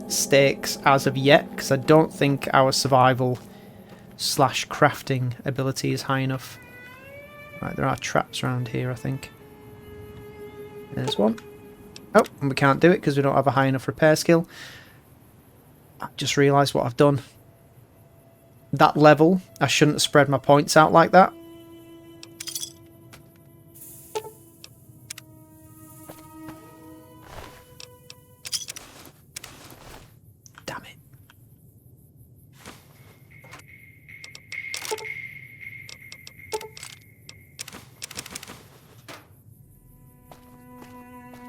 steaks as of yet, because I don't think our survival / crafting ability is high enough. Right, there are traps around here, I think. There's one. Oh, and we can't do it because we don't have a high enough repair skill. I've just realised what I've done. That level, I shouldn't have spread my points out like that. Damn it.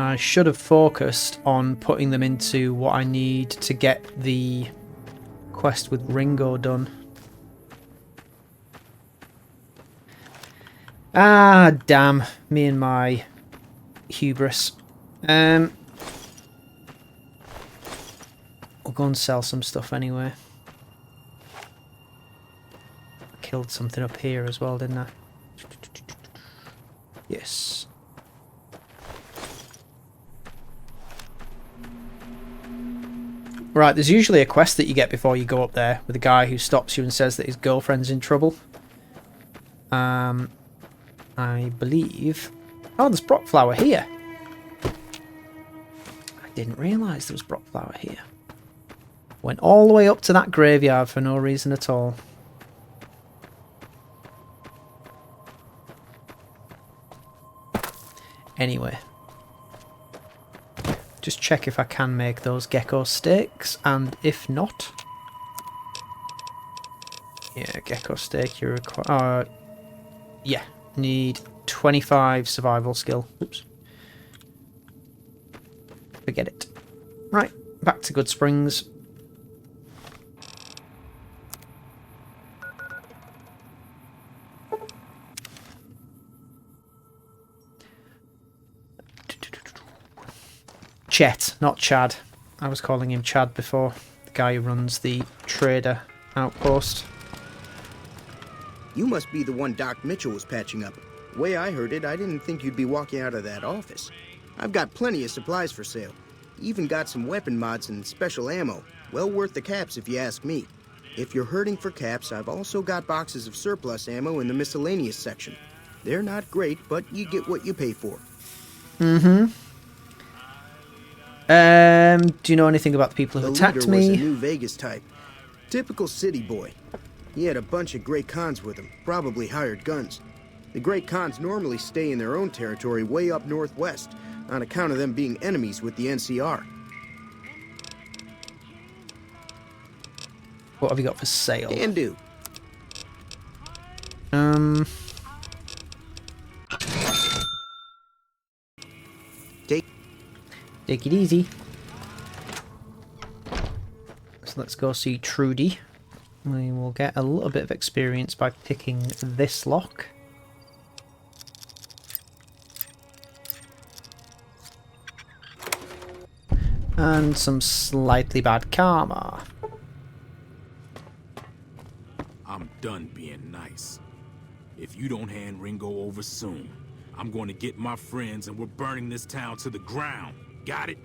I should have focused on putting them into what I need to get the quest with Ringo done. Ah, damn. Me and my hubris. We'll go and sell some stuff anyway. Killed something up here as well, didn't I? Yes. Right, there's usually a quest that you get before you go up there with a guy who stops you and says that his girlfriend's in trouble. I believe... Oh, there's Brock flower here. I didn't realise there was Brock flower here. Went all the way up to that graveyard for no reason at all. Anyway. Just check if I can make those gecko steaks, and if not... Yeah, gecko steak, you require... yeah, need 25 survival skill. Oops. Forget it. Right, back to Good Springs. Chet, not Chad. I was calling him Chad before. The guy who runs the trader outpost. You must be the one Doc Mitchell was patching up. The way I heard it, I didn't think you'd be walking out of that office. I've got plenty of supplies for sale. Even got some weapon mods and special ammo. Well worth the caps if you ask me. If you're hurting for caps, I've also got boxes of surplus ammo in the miscellaneous section. They're not great, but you get what you pay for. Mm-hmm. Do you know anything about the people who attacked me? The leader was a New Vegas type. Typical city boy. He had a bunch of Great Khans with him, probably hired guns. The Great Khans normally stay in their own territory way up northwest, on account of them being enemies with the NCR. What have you got for sale? Can do. Take it easy. So let's go see Trudy. We will get a little bit of experience by picking this lock. And some slightly bad karma. I'm done being nice. If you don't hand Ringo over soon, I'm going to get my friends and we're burning this town to the ground. Got it?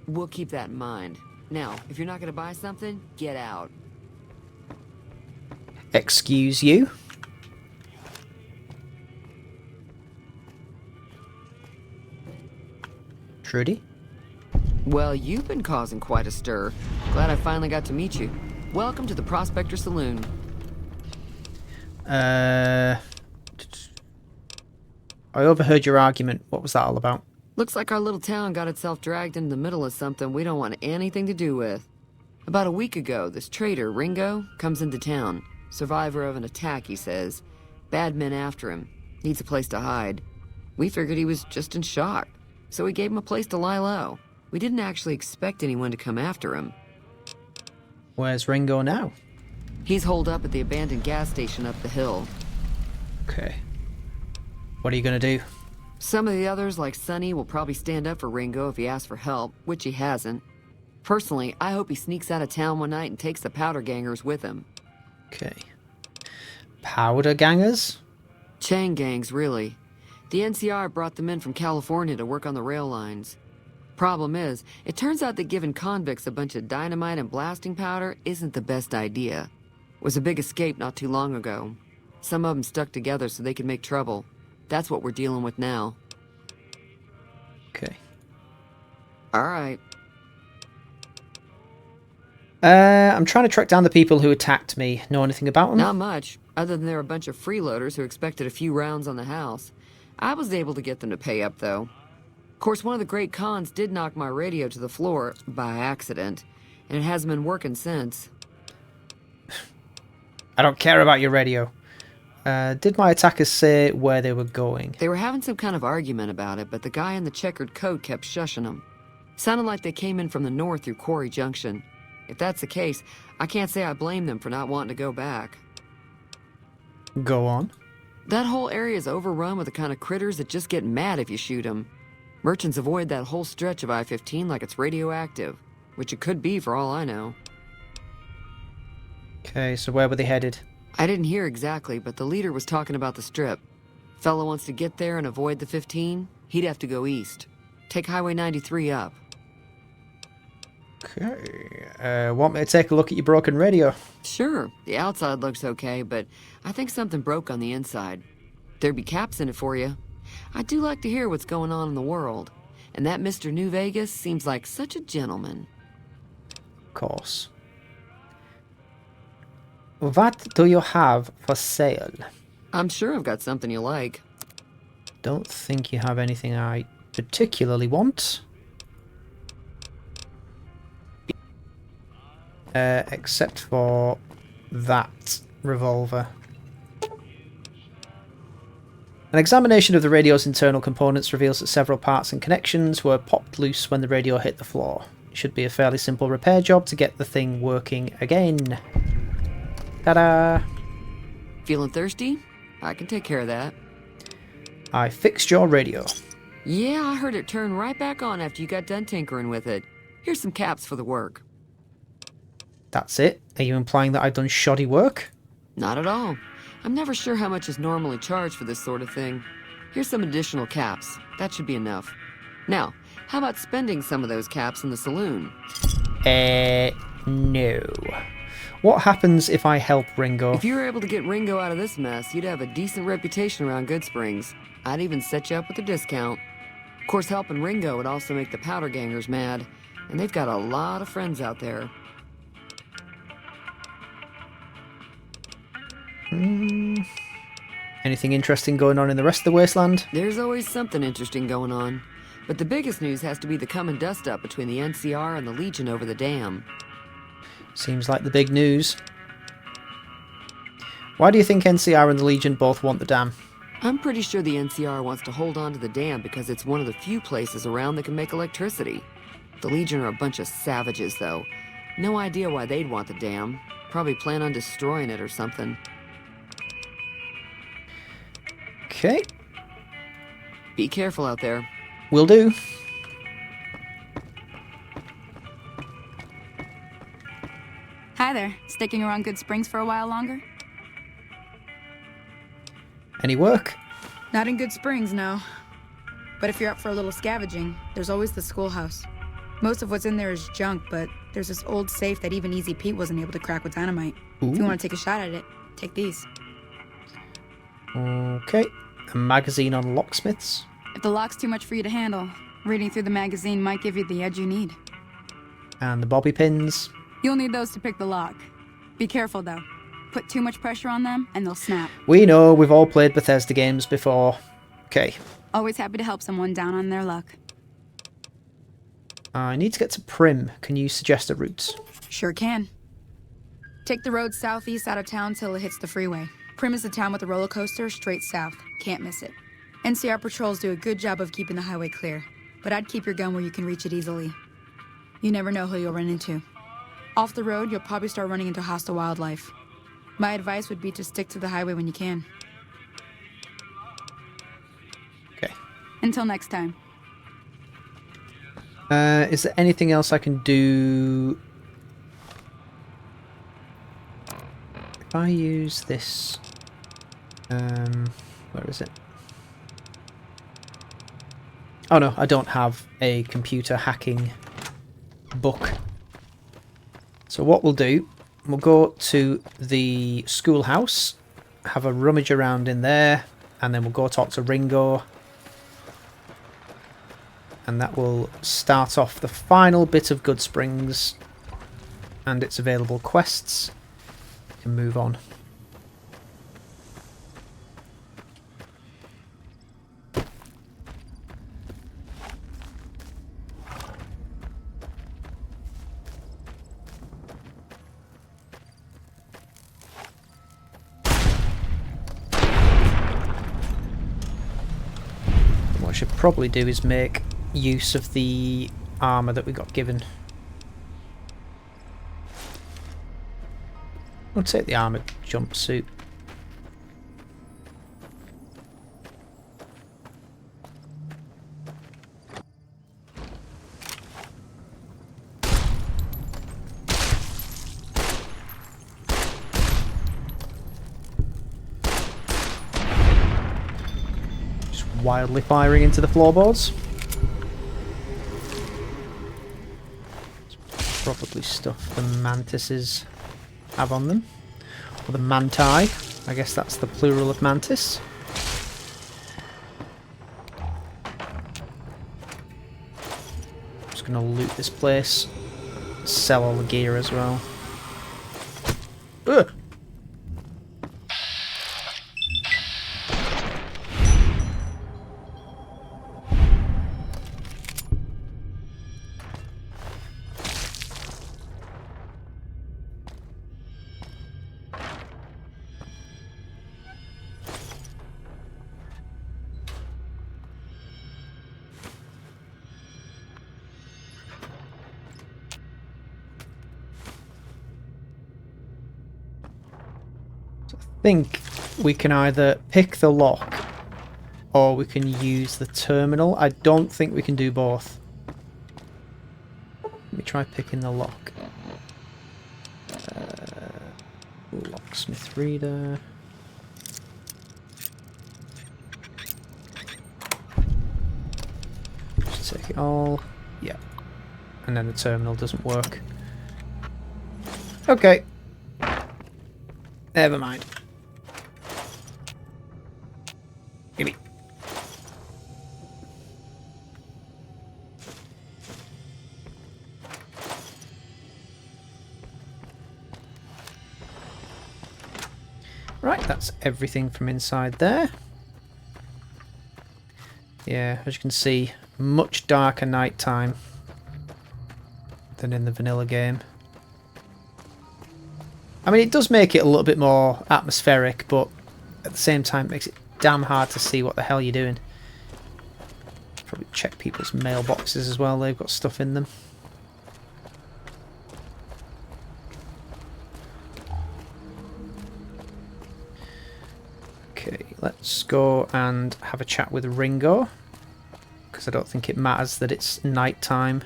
We'll keep that in mind. Now, if you're not going to buy something, get out. Excuse you? Trudy? Well, you've been causing quite a stir. Glad I finally got to meet you. Welcome to the Prospector Saloon. I overheard your argument. What was that all about? Looks like our little town got itself dragged into the middle of something we don't want anything to do with. About a week ago, this trader, Ringo, comes into town. Survivor of an attack, he says. Bad men after him. Needs a place to hide. We figured he was just in shock, so we gave him a place to lie low. We didn't actually expect anyone to come after him. Where's Ringo now? He's holed up at the abandoned gas station up the hill. Okay. What are you gonna do? Some of the others, like Sonny, will probably stand up for Ringo if he asks for help, which he hasn't. Personally, I hope he sneaks out of town one night and takes the powder gangers with him. Okay. Powder gangers? Chain gangs, really. The NCR brought them in from California to work on the rail lines. Problem is, it turns out that giving convicts a bunch of dynamite and blasting powder isn't the best idea. It was a big escape not too long ago. Some of them stuck together so they could make trouble. That's what we're dealing with now. Okay. All right. I'm trying to track down the people who attacked me. Know anything about them? Not much, other than they're a bunch of freeloaders who expected a few rounds on the house. I was able to get them to pay up, though. Of course, one of the Great Khans did knock my radio to the floor, by accident, and it hasn't been working since. I don't care about your radio. Did my attackers say where they were going? They were having some kind of argument about it, but the guy in the checkered coat kept shushing them. Sounded like they came in from the north through Quarry Junction. If that's the case, I can't say I blame them for not wanting to go back. Go on. That whole area is overrun with the kind of critters that just get mad if you shoot them. Merchants avoid that whole stretch of I-15 like it's radioactive, which it could be for all I know. Okay, so where were they headed? I didn't hear exactly, but the leader was talking about the strip. Fella wants to get there and avoid the 15, he'd have to go east. Take Highway 93 up. Okay, want me to take a look at your broken radio? Sure, the outside looks okay, but I think something broke on the inside. There'd be caps in it for you. I do like to hear what's going on in the world, and that Mr. New Vegas seems like such a gentleman. Of course. What do you have for sale? I'm sure I've got something you like. Don't think you have anything I particularly want. Except for that revolver. An examination of the radio's internal components reveals that several parts and connections were popped loose when the radio hit the floor. It should be a fairly simple repair job to get the thing working again. Ta-da! Feeling thirsty? I can take care of that. I fixed your radio. Yeah, I heard it turn right back on after you got done tinkering with it. Here's some caps for the work. That's it? Are you implying that I've done shoddy work? Not at all. I'm never sure how much is normally charged for this sort of thing. Here's some additional caps. That should be enough. Now, how about spending some of those caps in the saloon? No. What happens if I help Ringo? If you were able to get Ringo out of this mess, you'd have a decent reputation around Goodsprings. I'd even set you up with a discount. Of course, helping Ringo would also make the powder gangers mad, and they've got a lot of friends out there. Anything interesting going on in the rest of the Wasteland? There's always something interesting going on. But the biggest news has to be the come and dust up between the NCR and the Legion over the dam. Seems like the big news. Why do you think NCR and the Legion both want the dam? I'm pretty sure the NCR wants to hold on to the dam because it's one of the few places around that can make electricity. The Legion are a bunch of savages, though. No idea why they'd want the dam. Probably plan on destroying it or something. Okay. Be careful out there. Will do. Hi there. Sticking around Goodsprings for a while longer? Any work? Not in Goodsprings, no. But if you're up for a little scavenging, there's always the schoolhouse. Most of what's in there is junk, but there's this old safe that even Easy Pete wasn't able to crack with dynamite. Ooh. If you want to take a shot at it, take these. Okay. A magazine on locksmiths. If the lock's too much for you to handle, reading through the magazine might give you the edge you need. And the bobby pins. You'll need those to pick the lock. Be careful, though. Put too much pressure on them, and they'll snap. We know, we've all played Bethesda games before. Okay. Always happy to help someone down on their luck. I need to get to Prim. Can you suggest a route? Sure can. Take the road southeast out of town till it hits the freeway. Prim is the town with the roller coaster straight south. Can't miss it. NCR patrols do a good job of keeping the highway clear, but I'd keep your gun where you can reach it easily. You never know who you'll run into. Off the road, you'll probably start running into hostile wildlife. My advice would be to stick to the highway when you can. Okay. Until next time. Is there anything else I can do? If I use this... where is it? Oh no, I don't have a computer hacking book. So what we'll do, we'll go to the schoolhouse, have a rummage around in there, and then we'll go talk to Ringo. And that will start off the final bit of Goodsprings and its available quests. We can move on. What I should probably do is make use of the armour that we got given. I'll take the armoured jumpsuit. wildly firing into the floorboards. It's probably stuff the mantises have on them. Or the manti. I guess that's the plural of mantis. Just gonna loot this place. Sell all the gear as well. Ugh. I think we can either pick the lock or we can use the terminal. I don't think we can do both. Let me try picking the lock. Locksmith reader. Just take it all. Yeah. And then the terminal doesn't work. Okay. Never mind. Gimme. Right, that's everything from inside there. Yeah, as you can see, much darker nighttime than in the vanilla game. I mean, it does make it a little bit more atmospheric, but at the same time it makes it damn hard to see what the hell you're doing. Probably check people's mailboxes as well, they've got stuff in them. Okay, let's go and have a chat with Ringo, because I don't think it matters that it's night time.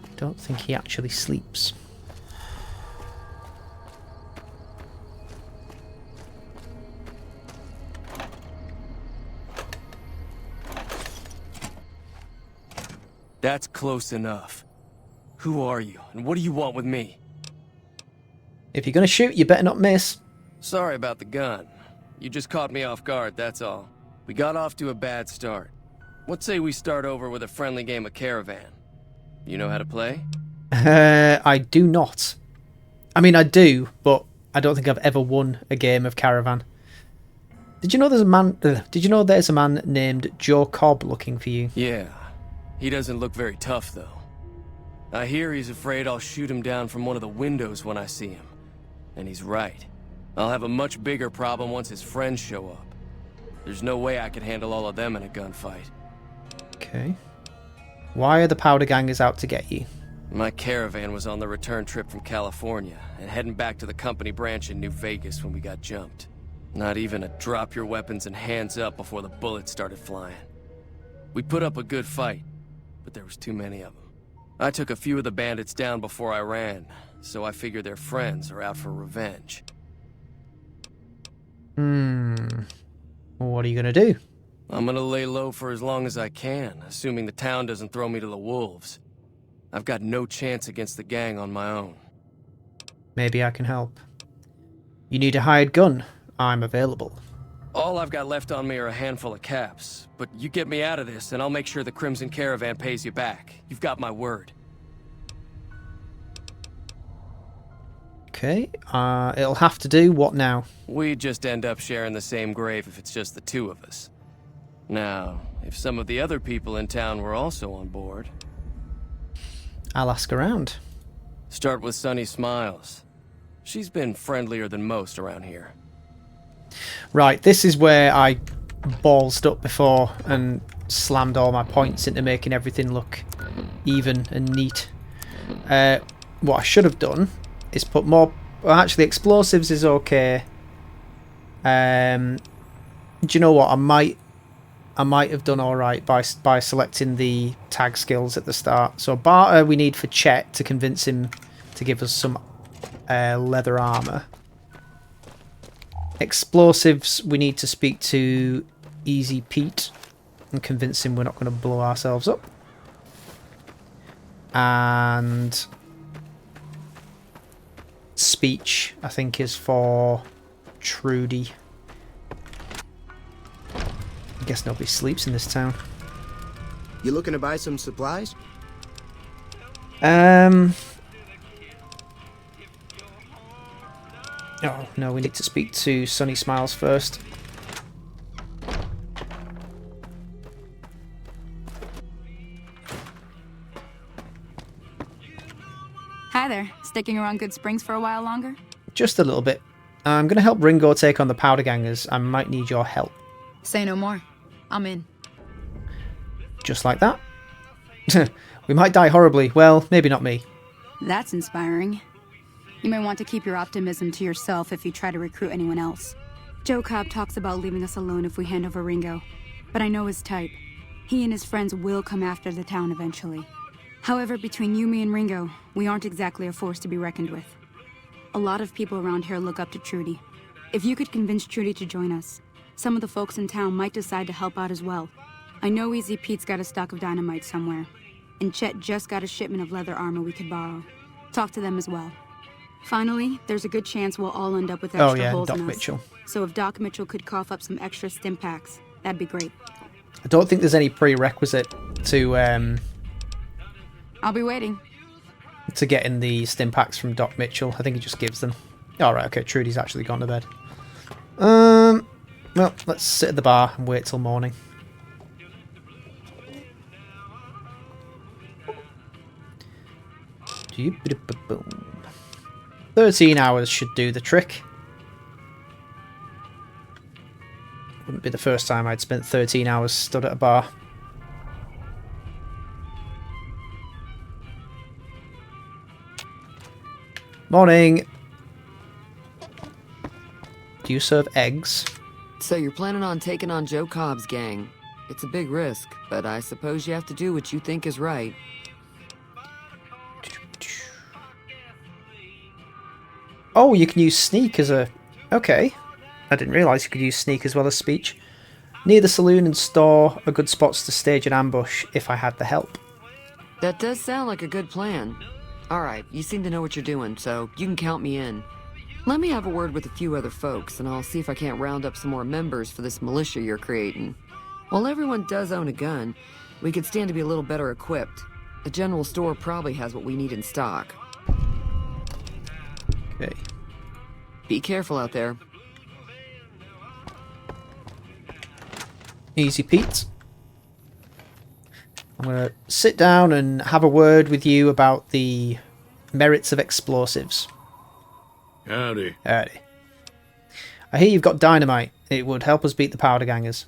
I don't think he actually sleeps. That's close enough. Who are you, and what do you want with me? If you're gonna shoot, you better not miss. Sorry about the gun. You just caught me off guard, that's all. We got off to a bad start. What say we start over with a friendly game of Caravan? You know how to play? I do not. I mean, I do, but I don't think I've ever won a game of Caravan. Did you know there's a man named Joe Cobb looking for you? Yeah. He doesn't look very tough, though. I hear he's afraid I'll shoot him down from one of the windows when I see him. And he's right. I'll have a much bigger problem once his friends show up. There's no way I could handle all of them in a gunfight. Okay. Why are the powder gangers out to get you? My caravan was on the return trip from California and heading back to the company branch in New Vegas when we got jumped. Not even a drop your weapons and hands up before the bullets started flying. We put up a good fight, but there was too many of them. I took a few of the bandits down before I ran, so I figure their friends are out for revenge. What are you gonna do? I'm gonna lay low for as long as I can, assuming the town doesn't throw me to the wolves. I've got no chance against the gang on my own. Maybe I can help. You need a hired gun? I'm available. All I've got left on me are a handful of caps, but you get me out of this and I'll make sure the Crimson Caravan pays you back. You've got my word. Okay, it'll have to do. What now? We just end up sharing the same grave if it's just the two of us. Now, if some of the other people in town were also on board... I'll ask around. Start with Sunny Smiles. She's been friendlier than most around here. Right, this is where I ballsed up before and slammed all my points into making everything look even and neat. What I should have done is put more... Well, actually, explosives is okay. Do you know what? I might have done alright by selecting the tag skills at the start. So barter we need for Chet to convince him to give us some leather armor. Explosives we need to speak to Easy Pete and convince him we're not going to blow ourselves up. And speech, I think, is for Trudy. I guess nobody sleeps in this town. You looking to buy some supplies? Oh, no, we need to speak to Sunny Smiles first. Hi there. Sticking around Good Springs for a while longer? Just a little bit. I'm going to help Ringo take on the Powder Gangers. I might need your help. Say no more. I'm in. Just like that. We might die horribly. Well, maybe not me. That's inspiring. You may want to keep your optimism to yourself if you try to recruit anyone else. Joe Cobb talks about leaving us alone if we hand over Ringo, but I know his type. He and his friends will come after the town eventually. However, between you, me, and Ringo, we aren't exactly a force to be reckoned with. A lot of people around here look up to Trudy. If you could convince Trudy to join us, some of the folks in town might decide to help out as well. I know Easy Pete's got a stock of dynamite somewhere, and Chet just got a shipment of leather armor we could borrow. Talk to them as well. Finally, there's a good chance we'll all end up with extra holes Doc in us. Mitchell. So if Doc Mitchell could cough up some extra stim packs, that'd be great. I don't think there's any prerequisite to I'll be waiting. getting the stim packs from Doc Mitchell. I think he just gives them. Alright, okay, Trudy's actually gone to bed. Well, let's sit at the bar and wait till morning. Boom. 13 hours should do the trick. Wouldn't be the first time I'd spent 13 hours stood at a bar. Morning. Do you serve eggs? So you're planning on taking on Joe Cobb's gang. It's a big risk, but I suppose you have to do what you think is right. Oh, you can use sneak as a... Okay. I didn't realise you could use sneak as well as speech. Near the saloon and store are good spots to stage an ambush if I had the help. That does sound like a good plan. Alright, you seem to know what you're doing, so you can count me in. Let me have a word with a few other folks, and I'll see if I can't round up some more members for this militia you're creating. While everyone does own a gun, we could stand to be a little better equipped. The general store probably has what we need in stock. Okay. Be careful out there. Easy Pete. I'm going to sit down and have a word with you about the merits of explosives. Howdy. Howdy. I hear you've got dynamite. It would help us beat the Powder Gangers.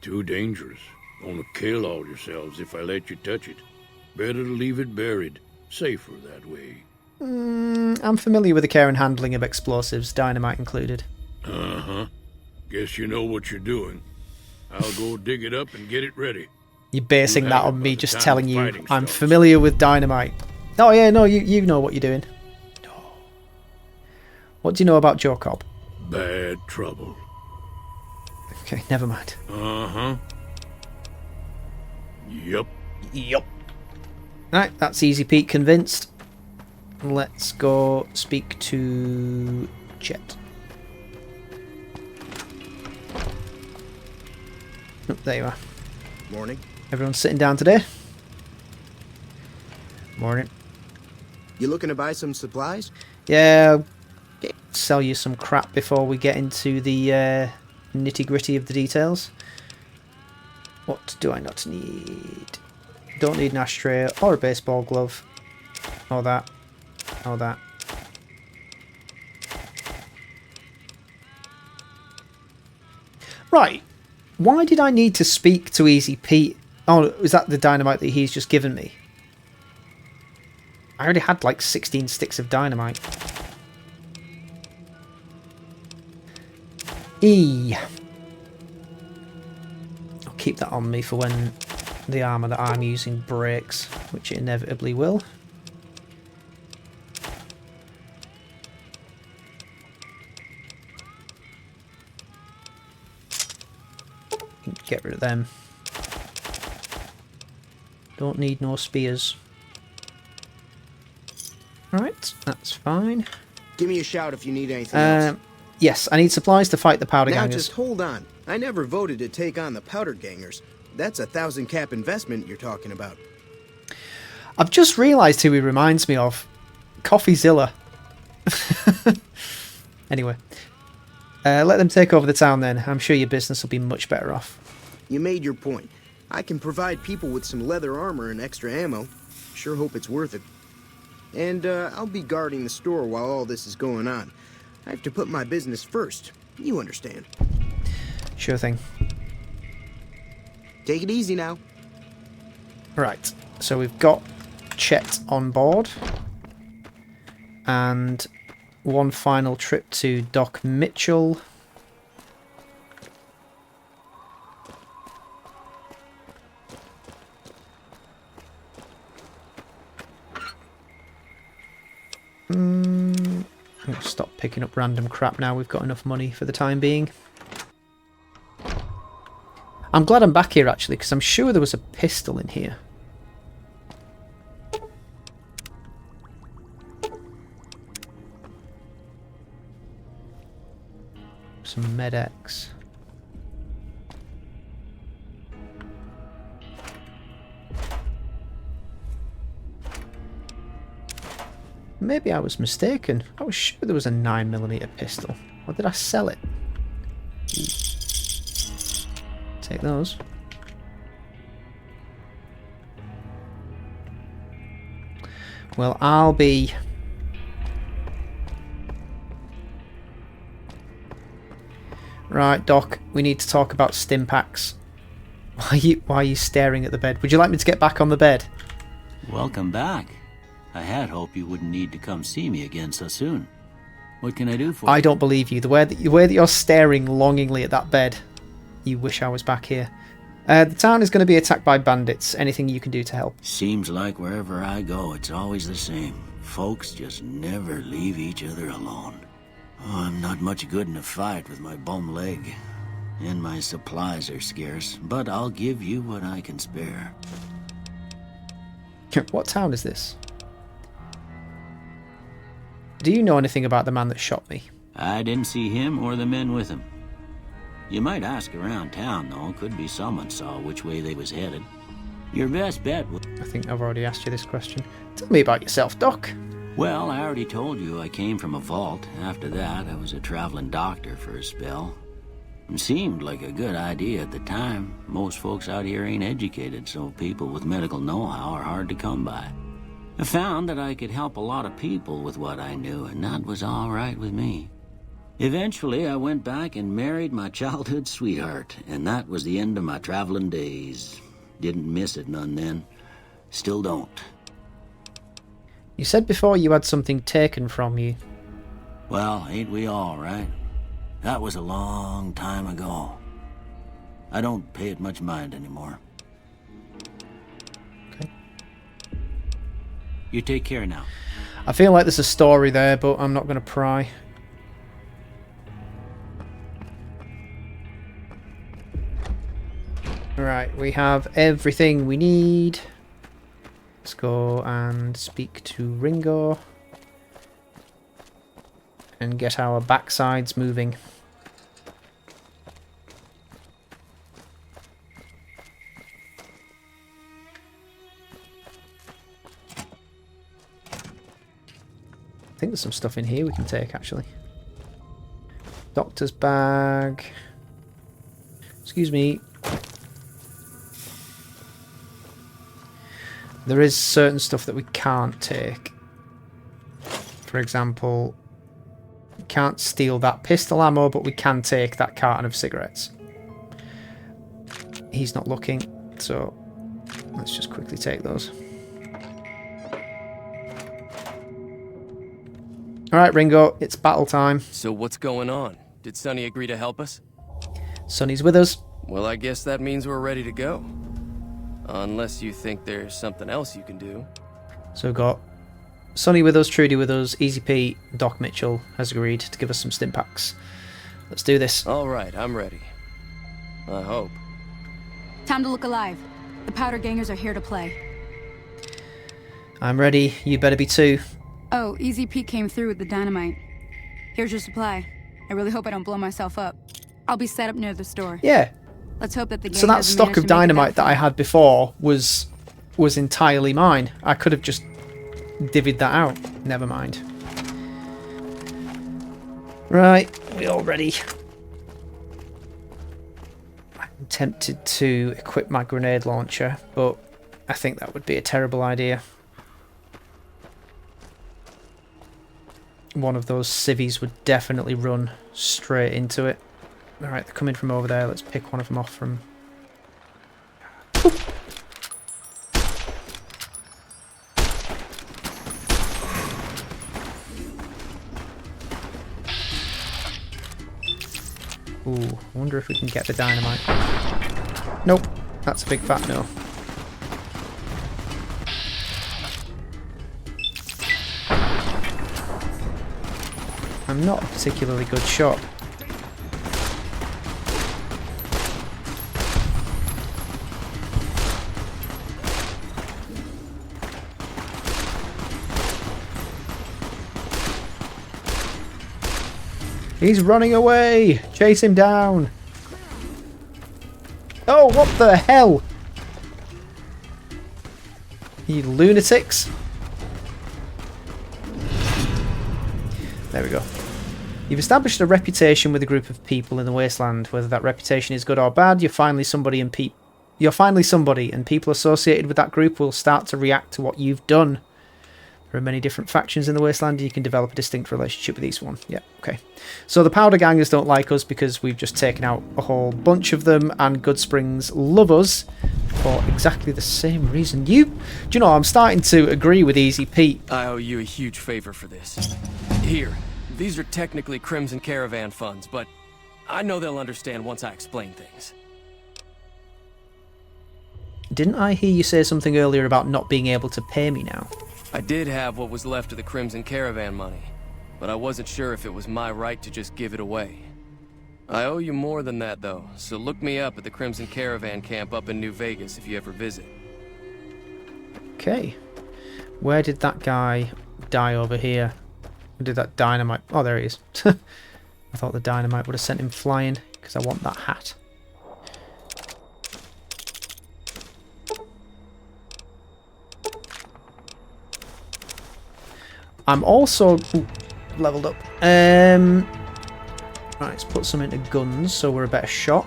Too dangerous. Gonna kill all yourselves if I let you touch it. Better to leave it buried. Safer that way. I'm familiar with the care and handling of explosives, dynamite included. Uh-huh. Guess you know what you're doing. I'll go dig it up and get it ready. You're basing that on me just telling you I'm familiar with dynamite. Oh yeah, no, you know what you're doing. What do you know about Joe Cobb? Bad trouble. Okay, never mind. Uh-huh. Yup. Right, that's Easy Pete convinced. Let's go speak to Chet. Oh, there you are. Morning. Everyone's sitting down today? Morning. You looking to buy some supplies? Yeah, I'll sell you some crap before we get into the nitty-gritty of the details. What do I not need? Don't need an ashtray or a baseball glove. Or that. Or that. Right. Why did I need to speak to Easy Pete? Oh, is that the dynamite that he's just given me? I already had like 16 sticks of dynamite. I'll keep that on me for when the armour that I'm using breaks, which it inevitably will. Get rid of them. Don't need no spears. Right, that's fine. Give me a shout if you need anything else. Yes, I need supplies to fight the powder Now gangers. just hold on. I never voted to take on the powder gangers. That's a 1,000 cap investment you're talking about. I've just realised who he reminds me of. CoffeeZilla. Anyway. Let them take over the town then. I'm sure your business will be much better off. You made your point. I can provide people with some leather armor and extra ammo. Sure hope it's worth it. And I'll be guarding the store while all this is going on. I have to put my business first. You understand. Sure thing. Take it easy now. Right, so we've got Chet on board. And one final trip to Doc Mitchell. I'll stop picking up random crap now. We've got enough money for the time being. I'm glad I'm back here actually, because I'm sure there was a pistol in here. Some med-X. Maybe I was mistaken. I was sure there was a 9mm pistol. Or did I sell it? Take those. Well, I'll be... Right, Doc, we need to talk about stim packs. Why are you staring at the bed? Would you like me to get back on the bed? Welcome back. I had hoped you wouldn't need to come see me again so soon. What can I do for you? I don't believe you. The way that you're staring longingly at that bed. You wish I was back here. The town is going to be attacked by bandits. Anything you can do to help? Seems like wherever I go, it's always the same. Folks just never leave each other alone. Oh, I'm not much good in a fight with my bum leg. And my supplies are scarce, but I'll give you what I can spare. What town is this? Do you know anything about the man that shot me? I didn't see him or the men with him. You might ask around town, though. Could be someone saw which way they was headed. Your best bet would... I think I've already asked you this question. Tell me about yourself, Doc. Well, I already told you I came from a vault. After that, I was a traveling doctor for a spell. It seemed like a good idea at the time. Most folks out here ain't educated, so people with medical know-how are hard to come by. I found that I could help a lot of people with what I knew, and that was all right with me. Eventually, I went back and married my childhood sweetheart, and that was the end of my traveling days. Didn't miss it none then. Still don't. You said before you had something taken from you. Well, ain't we all, right? That was a long time ago. I don't pay it much mind anymore. Okay. You take care now. I feel like there's a story there, but I'm not going to pry. Right, we have everything we need. Let's go and speak to Ringo. And get our backsides moving. I think there's some stuff in here we can take, actually. Doctor's bag. Excuse me. There is certain stuff that we can't take. For example, we can't steal that pistol ammo, but we can take that carton of cigarettes. He's not looking, so let's just quickly take those. Alright, Ringo, it's battle time. So what's going on? Did Sonny agree to help us? Sonny's with us. Well, I guess that means we're ready to go. Unless you think there's something else you can do. So we've got Sonny with us, Trudy with us, Easy Pete, Doc Mitchell has agreed to give us some stim packs. Let's do this. Alright, I'm ready. I hope. Time to look alive. The powder gangers are here to play. I'm ready. You better be too. Oh, Easy Pete came through with the dynamite. Here's your supply. I really hope I don't blow myself up. I'll be set up near the store. Yeah. Let's hope that the gang So that doesn't stock manage of to make it dynamite that I had before was entirely mine. I could have just divvied that out. Never mind. Right, we all ready. I'm tempted to equip my grenade launcher, but I think that would be a terrible idea. One of those civvies would definitely run straight into it. Alright, they're coming from over there. Let's pick one of them off from... Ooh, I wonder if we can get the dynamite. Nope, that's a big fat no. I'm not a particularly good shot. He's running away! Chase him down! Oh, what the hell? You lunatics! There we go. You've established a reputation with a group of people in the Wasteland. Whether that reputation is good or bad, you're finally somebody, and people associated with that group will start to react to what you've done. There are many different factions in the Wasteland. You can develop a distinct relationship with each one. Yeah, okay. So the Powder Gangers don't like us because we've just taken out a whole bunch of them, and Goodsprings love us for exactly the same reason. Do you know, I'm starting to agree with Easy Pete. I owe you a huge favor for this. Here, these are technically Crimson Caravan funds, but I know they'll understand once I explain things. Didn't I hear you say something earlier about not being able to pay me now? I did have what was left of the Crimson Caravan money, but I wasn't sure if it was my right to just give it away. I owe you more than that, though, so look me up at the Crimson Caravan camp up in New Vegas if you ever visit. Okay. Where did that guy die over here? Where did that dynamite... Oh, there he is. I thought the dynamite would have sent him flying, because I want that hat. I'm also leveled up. Right, let's put some into guns so we're a better shot.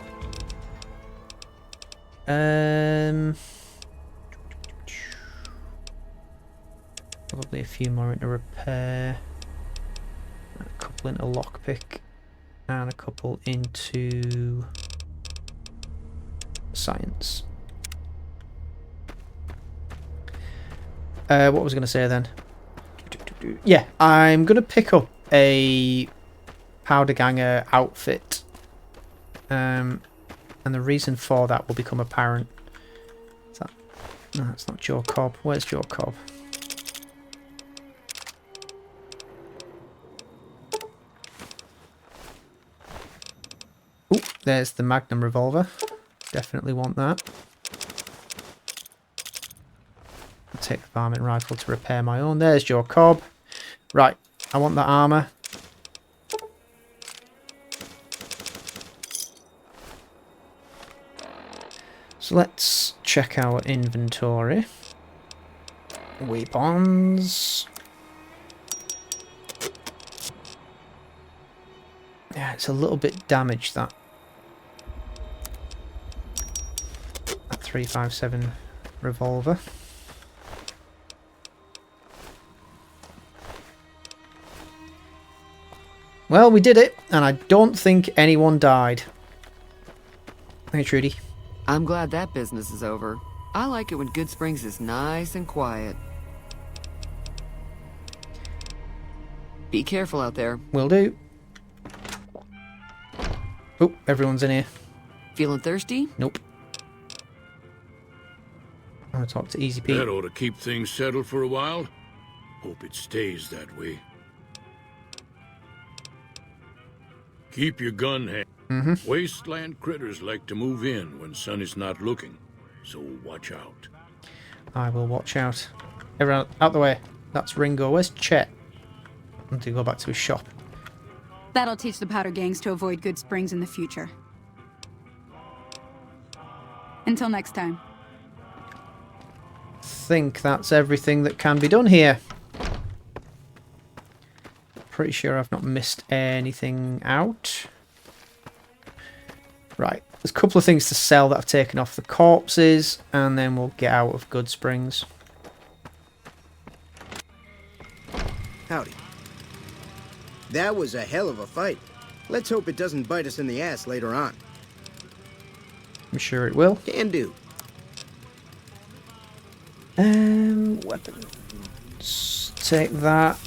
Probably a few more into repair. A couple into lockpick. And a couple into science. What was I going to say then? Yeah, I'm going to pick up a Powder Ganger outfit. And the reason for that will become apparent. Is that... No, that's not Joe Cobb. Where's Joe Cobb? Ooh, there's the Magnum revolver. Definitely want that. I'll take the varmint rifle to repair my own. There's Joe Cobb. Right, I want that armor. So let's check our inventory. Weapons. Yeah, it's a little bit damaged, that 357 revolver. Well, we did it, and I don't think anyone died. Hey, Trudy. I'm glad that business is over. I like it when Goodsprings is nice and quiet. Be careful out there. Will do. Oh, everyone's in here. Feeling thirsty? Nope. I'm gonna talk to Easy Pete. That ought to keep things settled for a while. Hope it stays that way. Keep your gun hand. Wasteland critters like to move in when sun is not looking, so watch out. I will watch out. Everyone out the way. That's Ringo. Where's Chet? I need to go back to his shop. That'll teach the powder gangs to avoid Good Springs in the future. Until next time. I think that's everything that can be done here. Pretty sure I've not missed anything out. Right, there's a couple of things to sell that I've taken off the corpses, and then we'll get out of Good Springs. Howdy. That was a hell of a fight. Let's hope it doesn't bite us in the ass later on. I'm sure it will. Can do. Weapons. Take that.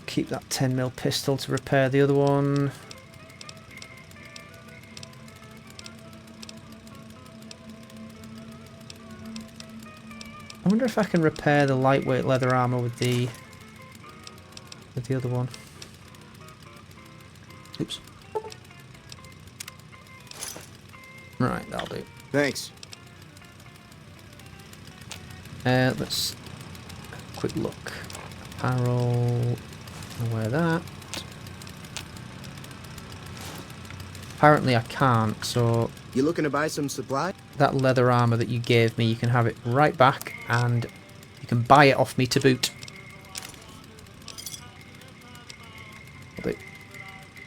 Keep that 10mm pistol to repair the other one. I wonder if I can repair the lightweight leather armor with the other one. Oops. Right, that'll do. Thanks. Let's have a quick look. Apparel. I'll wear that. Apparently I can't, so... You looking to buy some supply? That leather armor that you gave me, you can have it right back, and you can buy it off me to boot.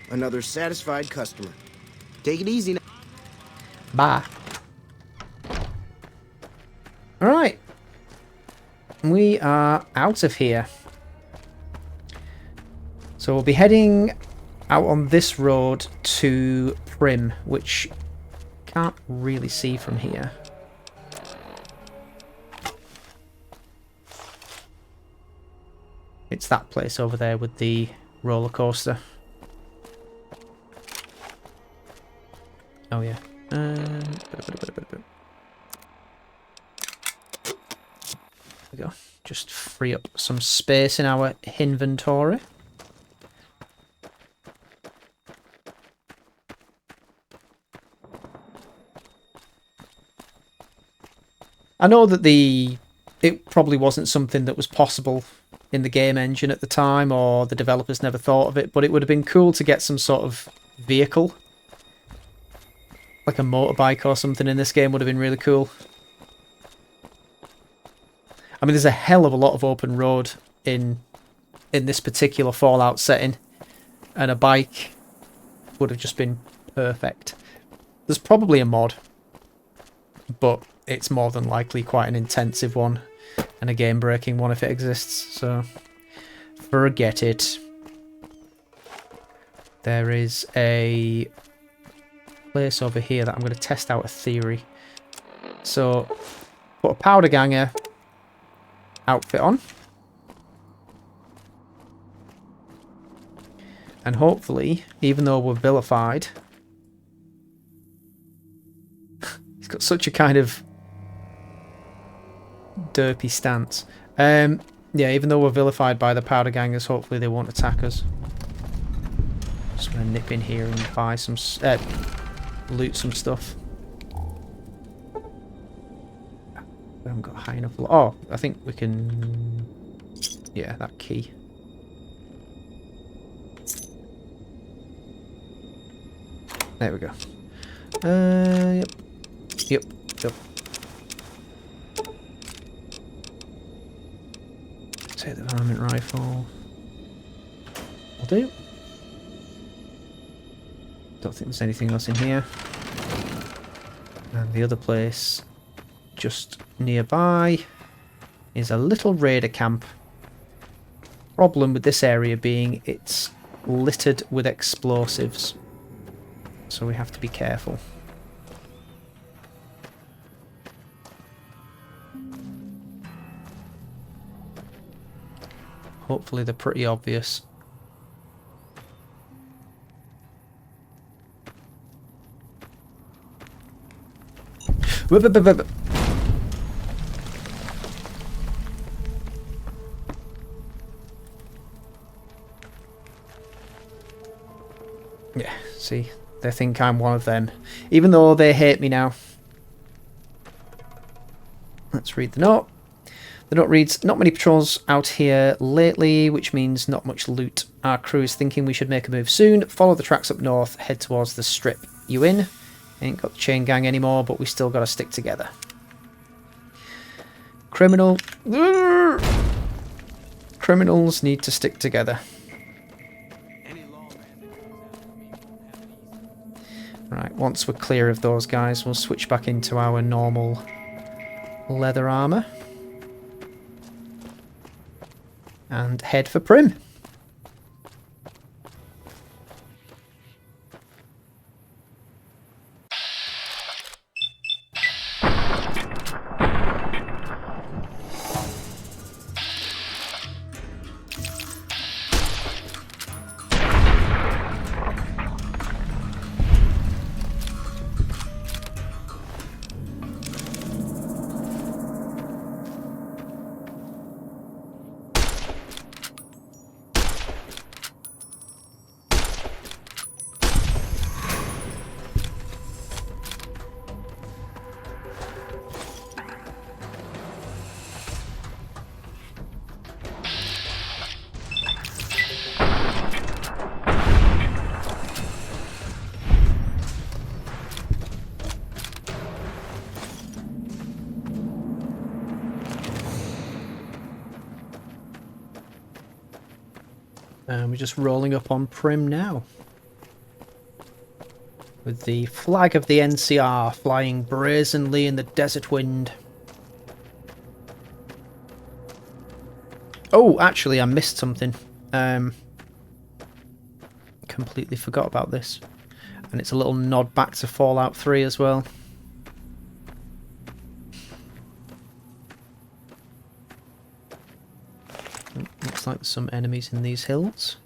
Another satisfied customer. Take it easy now. Bye. Alright. We are out of here. So we'll be heading out on this road to Prim, which can't really see from here. It's that place over there with the roller coaster. Oh yeah. There we go. Just free up some space in our inventory. I know that it probably wasn't something that was possible in the game engine at the time, or the developers never thought of it, but it would have been cool to get some sort of vehicle. Like a motorbike or something in this game would have been really cool. I mean, there's a hell of a lot of open road in this particular Fallout setting, and a bike would have just been perfect. There's probably a mod, but it's more than likely quite an intensive one, and a game-breaking one if it exists, so forget it. There is a place over here that I'm going to test out a theory. So, put a powder ganger outfit on. And hopefully, even though we're vilified, he's got such a kind of derpy stance. Yeah, even though we're vilified by the powder gangers, hopefully they won't attack us. Just going to nip in here and buy some... loot some stuff. We haven't got high enough... Oh, I think we can... Yeah, that key. There we go. Yep. Yep. Take the varmint rifle. Will do. Don't think there's anything else in here. And the other place just nearby is a little raider camp. Problem with this area being it's littered with explosives, so we have to be careful. Hopefully they're pretty obvious. Yeah, see, They think I'm one of them, even though they hate me now. Let's read the note. The note reads, not many patrols out here lately, which means not much loot. Our crew is thinking we should make a move soon. Follow the tracks up north, head towards the strip. You in? Ain't got the chain gang anymore, but we still gotta stick together. Criminals need to stick together. Right, once we're clear of those guys, we'll switch back into our normal leather armour. And head for Prim. And we're just rolling up on Prim now. With the flag of the NCR flying brazenly in the desert wind. Oh, actually, I missed something. Completely forgot about this. And it's a little nod back to Fallout 3 as well. Looks like there's some enemies in these hills.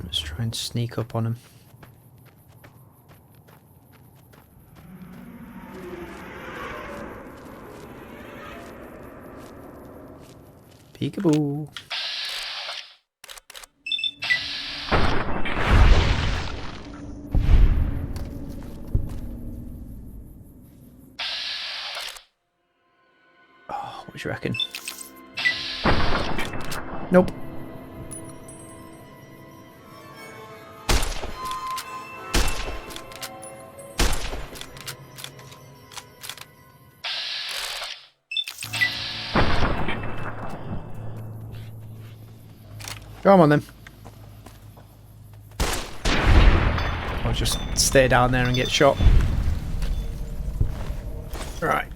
Let's try and sneak up on them. Peekaboo. What do you reckon? Nope. Come on then. I'll just stay down there and get shot. Right.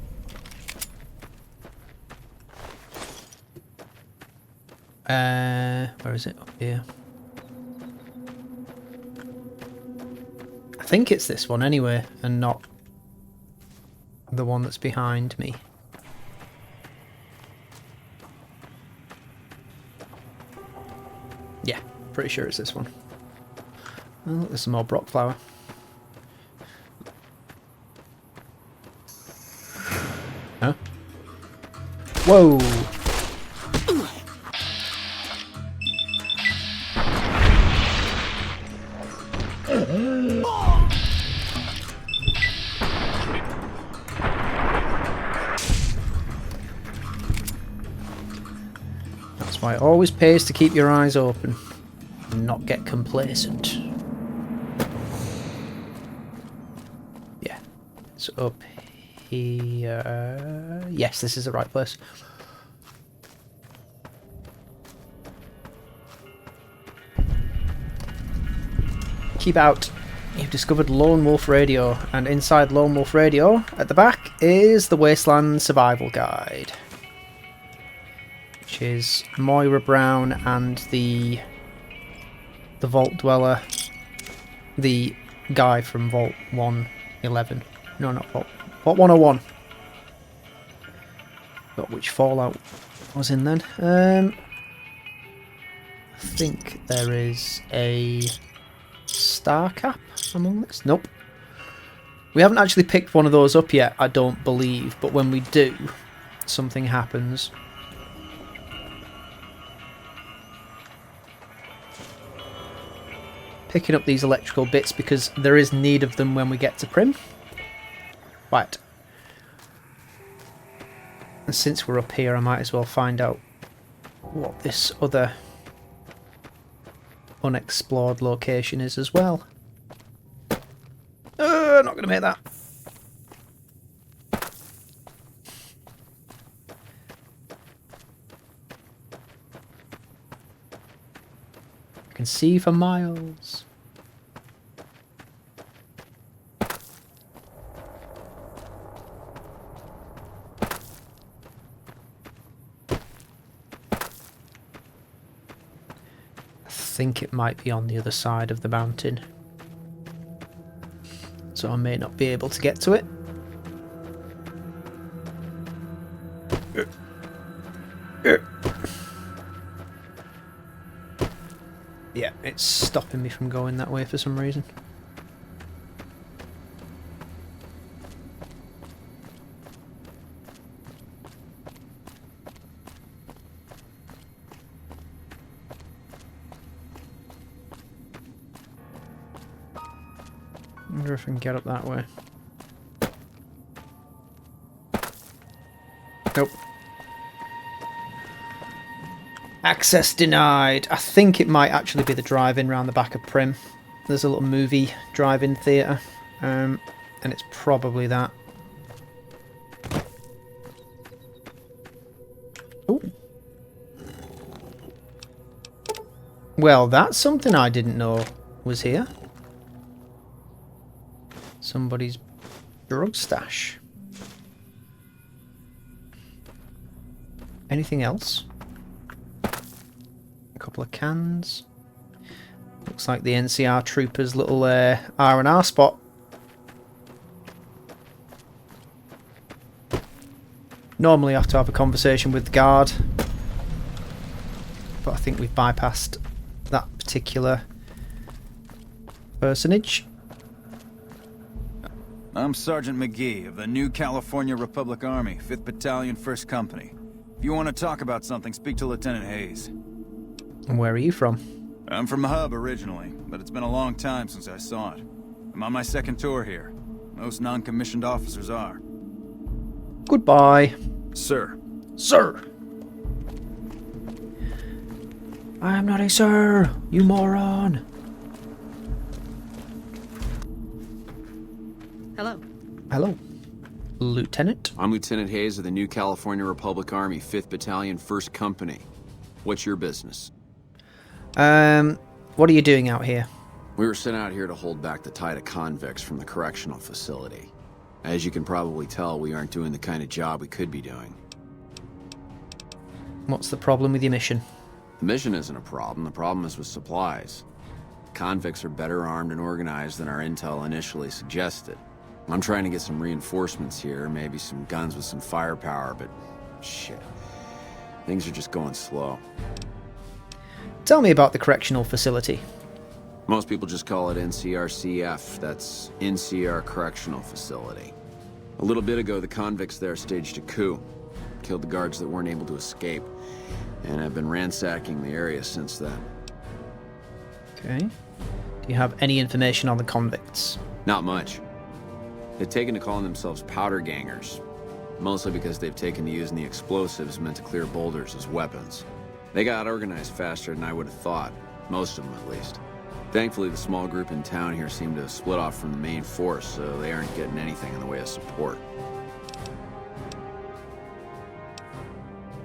Where is it? Up here. I think it's this one anyway, and not the one that's behind me. Yeah, pretty sure it's this one. Oh, look, there's some more Brock flower. Huh? Whoa! That's why it always pays to keep your eyes open and not get complacent. Yeah, it's up here. Yes, this is the right place. Keep out. You've discovered Lone Wolf Radio, and inside Lone Wolf Radio, at the back, is the Wasteland Survival Guide. Which is Moira Brown and the Vault Dweller, the guy from Vault 111. No, not Vault 101. Got which Fallout was in then. I think there is a star cap among this. Nope. We haven't actually picked one of those up yet, I don't believe, but when we do, something happens. picking up these electrical bits because there is need of them when we get to Prim. Right. And since we're up here, I might as well find out what this other unexplored location is as well. Not going to make that. I can see for miles. I think it might be on the other side of the mountain, so I may not be able to get to it. Yeah, it's stopping me from going that way for some reason. I wonder if I can get up that way. Nope. Access denied. I think it might actually be the drive-in round the back of Prim. There's a little movie drive-in theatre, and it's probably that. Ooh. Well, that's something I didn't know was here. Somebody's drug stash. Anything else? A couple of cans. Looks like the NCR troopers' little R&R spot. Normally I have to have a conversation with the guard, but I think we've bypassed that particular personage. I'm Sergeant McGee of the New California Republic Army, 5th Battalion, 1st Company. If you want to talk about something, speak to Lieutenant Hayes. And where are you from? I'm from Hub originally, but it's been a long time since I saw it. I'm on my second tour here. Most non-commissioned officers are. Goodbye. Sir. Sir! I am not a sir, you moron! Hello. Hello. Lieutenant? I'm Lieutenant Hayes of the New California Republic Army, 5th Battalion, 1st Company. What's your business? What are you doing out here? We were sent out here to hold back the tide of convicts from the correctional facility. As you can probably tell, we aren't doing the kind of job we could be doing. What's the problem with your mission? The mission isn't a problem, the problem is with supplies. Convicts are better armed and organized than our intel initially suggested. I'm trying to get some reinforcements here, maybe some guns with some firepower, but shit. Things are just going slow. Tell me about the correctional facility. Most people just call it NCRCF, that's NCR Correctional Facility. A little bit ago, the convicts there staged a coup. Killed the guards that weren't able to escape, and I've been ransacking the area since then. Okay. Do you have any information on the convicts? Not much. They've taken to calling themselves powder gangers, mostly because they've taken to using the explosives meant to clear boulders as weapons. They got organized faster than I would have thought, most of them at least. Thankfully, the small group in town here seem to have split off from the main force, so they aren't getting anything in the way of support.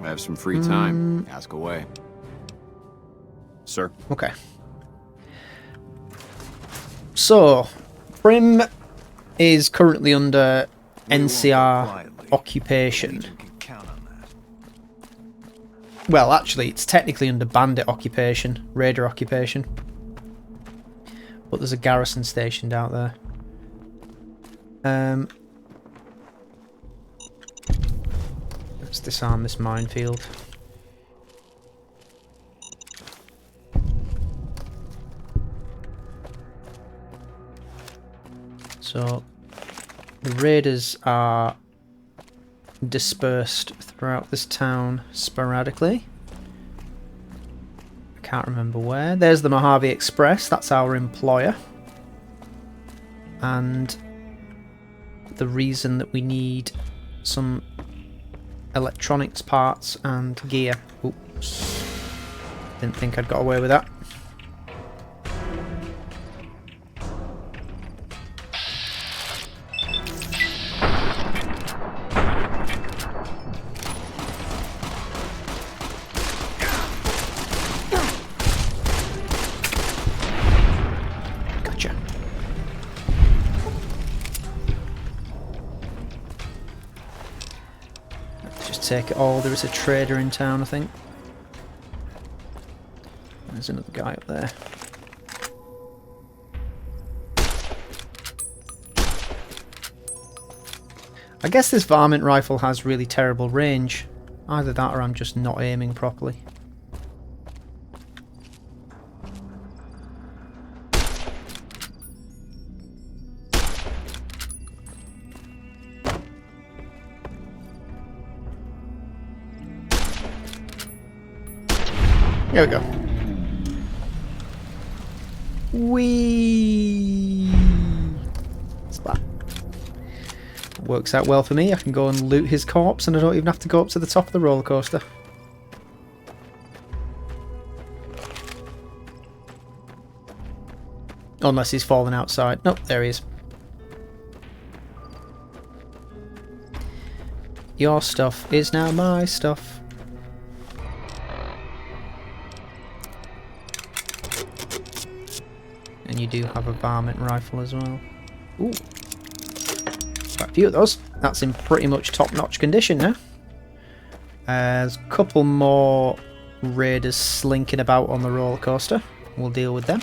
I have some free time. Ask away. Sir? Okay. So, Prim is currently under NCR occupation. Well, actually, it's technically under bandit occupation, raider occupation. But there's a garrison stationed out there. Let's disarm this minefield. So, the raiders are dispersed throughout this town sporadically. I can't remember where. There's the Mojave Express. That's our employer. And the reason that we need some electronics parts and gear. Oops. Didn't think I'd got away with that. Take it all. There is a trader in town, I think. There's another guy up there. I guess this varmint rifle has really terrible range. Either that or I'm just not aiming properly. There we go. Whee! Splat. Works out well for me. I can go and loot his corpse and I don't even have to go up to the top of the roller coaster. Unless he's fallen outside. Nope, there he is. Your stuff is now my stuff. And you do have a varmint rifle as well. Ooh. Quite a few of those. That's in pretty much top-notch condition now. There's a couple more raiders slinking about on the roller coaster. We'll deal with them.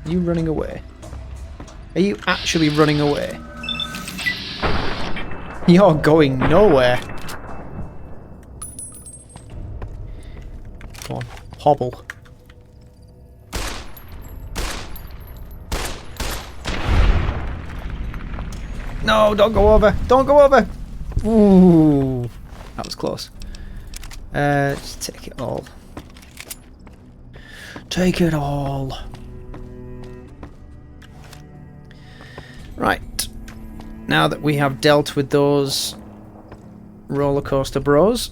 Are you running away? Are you actually running away? You're going nowhere. Come on, hobble. No, don't go over. Don't go over. Ooh, that was close. Just take it all. Take it all. Right, now that we have dealt with those roller coaster bros,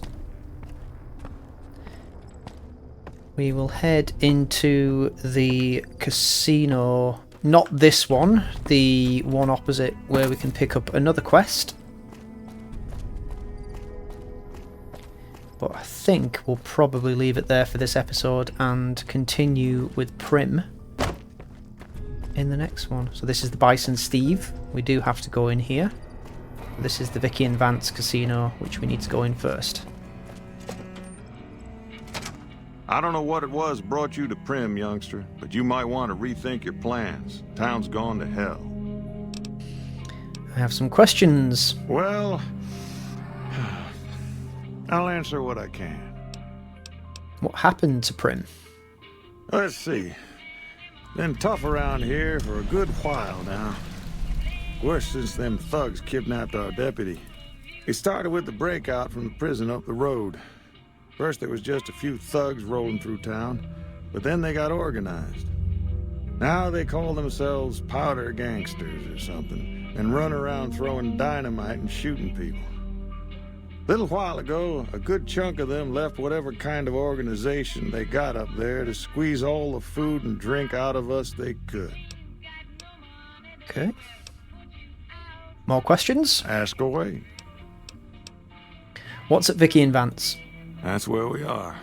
we will head into the casino. Not this one, the one opposite where we can pick up another quest. But I think we'll probably leave it there for this episode and continue with Prim in the next one. So this is the Bison Steve. We do have to go in here. This is the Vicky and Vance casino, which we need to go in first. I don't know what it was brought you to Prim, youngster, but you might want to rethink your plans. Town's gone to hell. I have some questions. Well, I'll answer what I can. What happened to Prim? Let's see. Been tough around here for a good while now. Worse since them thugs kidnapped our deputy. It started with the breakout from the prison up the road. First there was just a few thugs rolling through town, but then they got organized. Now they call themselves powder gangsters or something, and run around throwing dynamite and shooting people. A little while ago, a good chunk of them left whatever kind of organization they got up there to squeeze all the food and drink out of us they could. Okay. More questions? Ask away. What's at Vicky and Vance? That's where we are.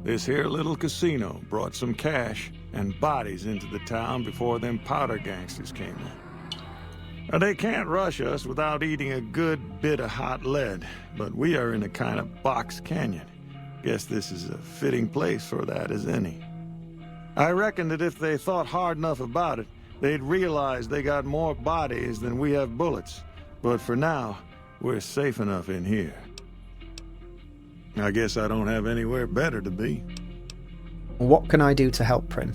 This here little casino brought some cash and bodies into the town before them powder gangsters came in. They can't rush us without eating a good bit of hot lead, but we are in a kind of box canyon. Guess this is a fitting place for that as any. I reckon that if they thought hard enough about it, they'd realize they got more bodies than we have bullets. But for now, we're safe enough in here. I guess I don't have anywhere better to be. What can I do to help, Prim?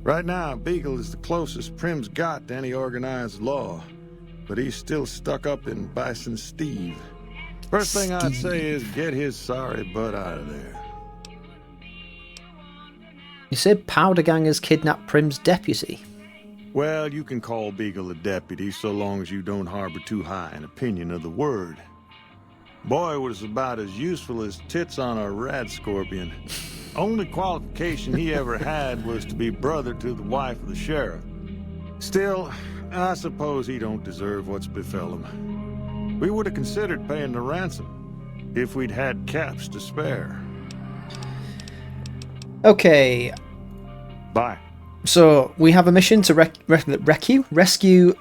Right now, Beagle is the closest Prim's got to any organized law. But he's still stuck up in Bison Steve. First thing I'd say is get his sorry butt out of there. You said powder gangers kidnapped Prim's deputy. Well, you can call Beagle a deputy so long as you don't harbor too high an opinion of the word. Boy was about as useful as tits on a rad scorpion. Only qualification he ever had was to be brother to the wife of the sheriff. Still, I suppose he don't deserve what's befell him. We would have considered paying the ransom if we'd had caps to spare. Okay. Bye. So, we have a mission to rescue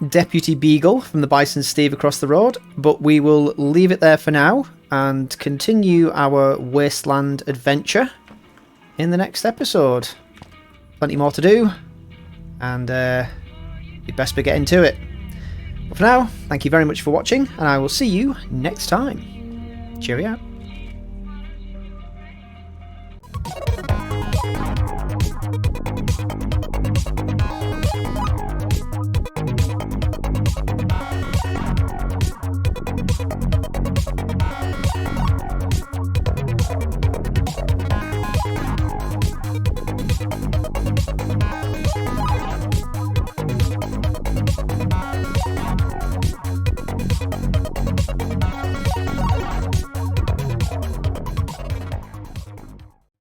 Deputy Beagle from the Bison Steve across the road, but we will leave it there for now and continue our Wasteland adventure in the next episode. Plenty more to do, and you'd best be getting to it. But for now, thank you very much for watching, and I will see you next time. Cheerio.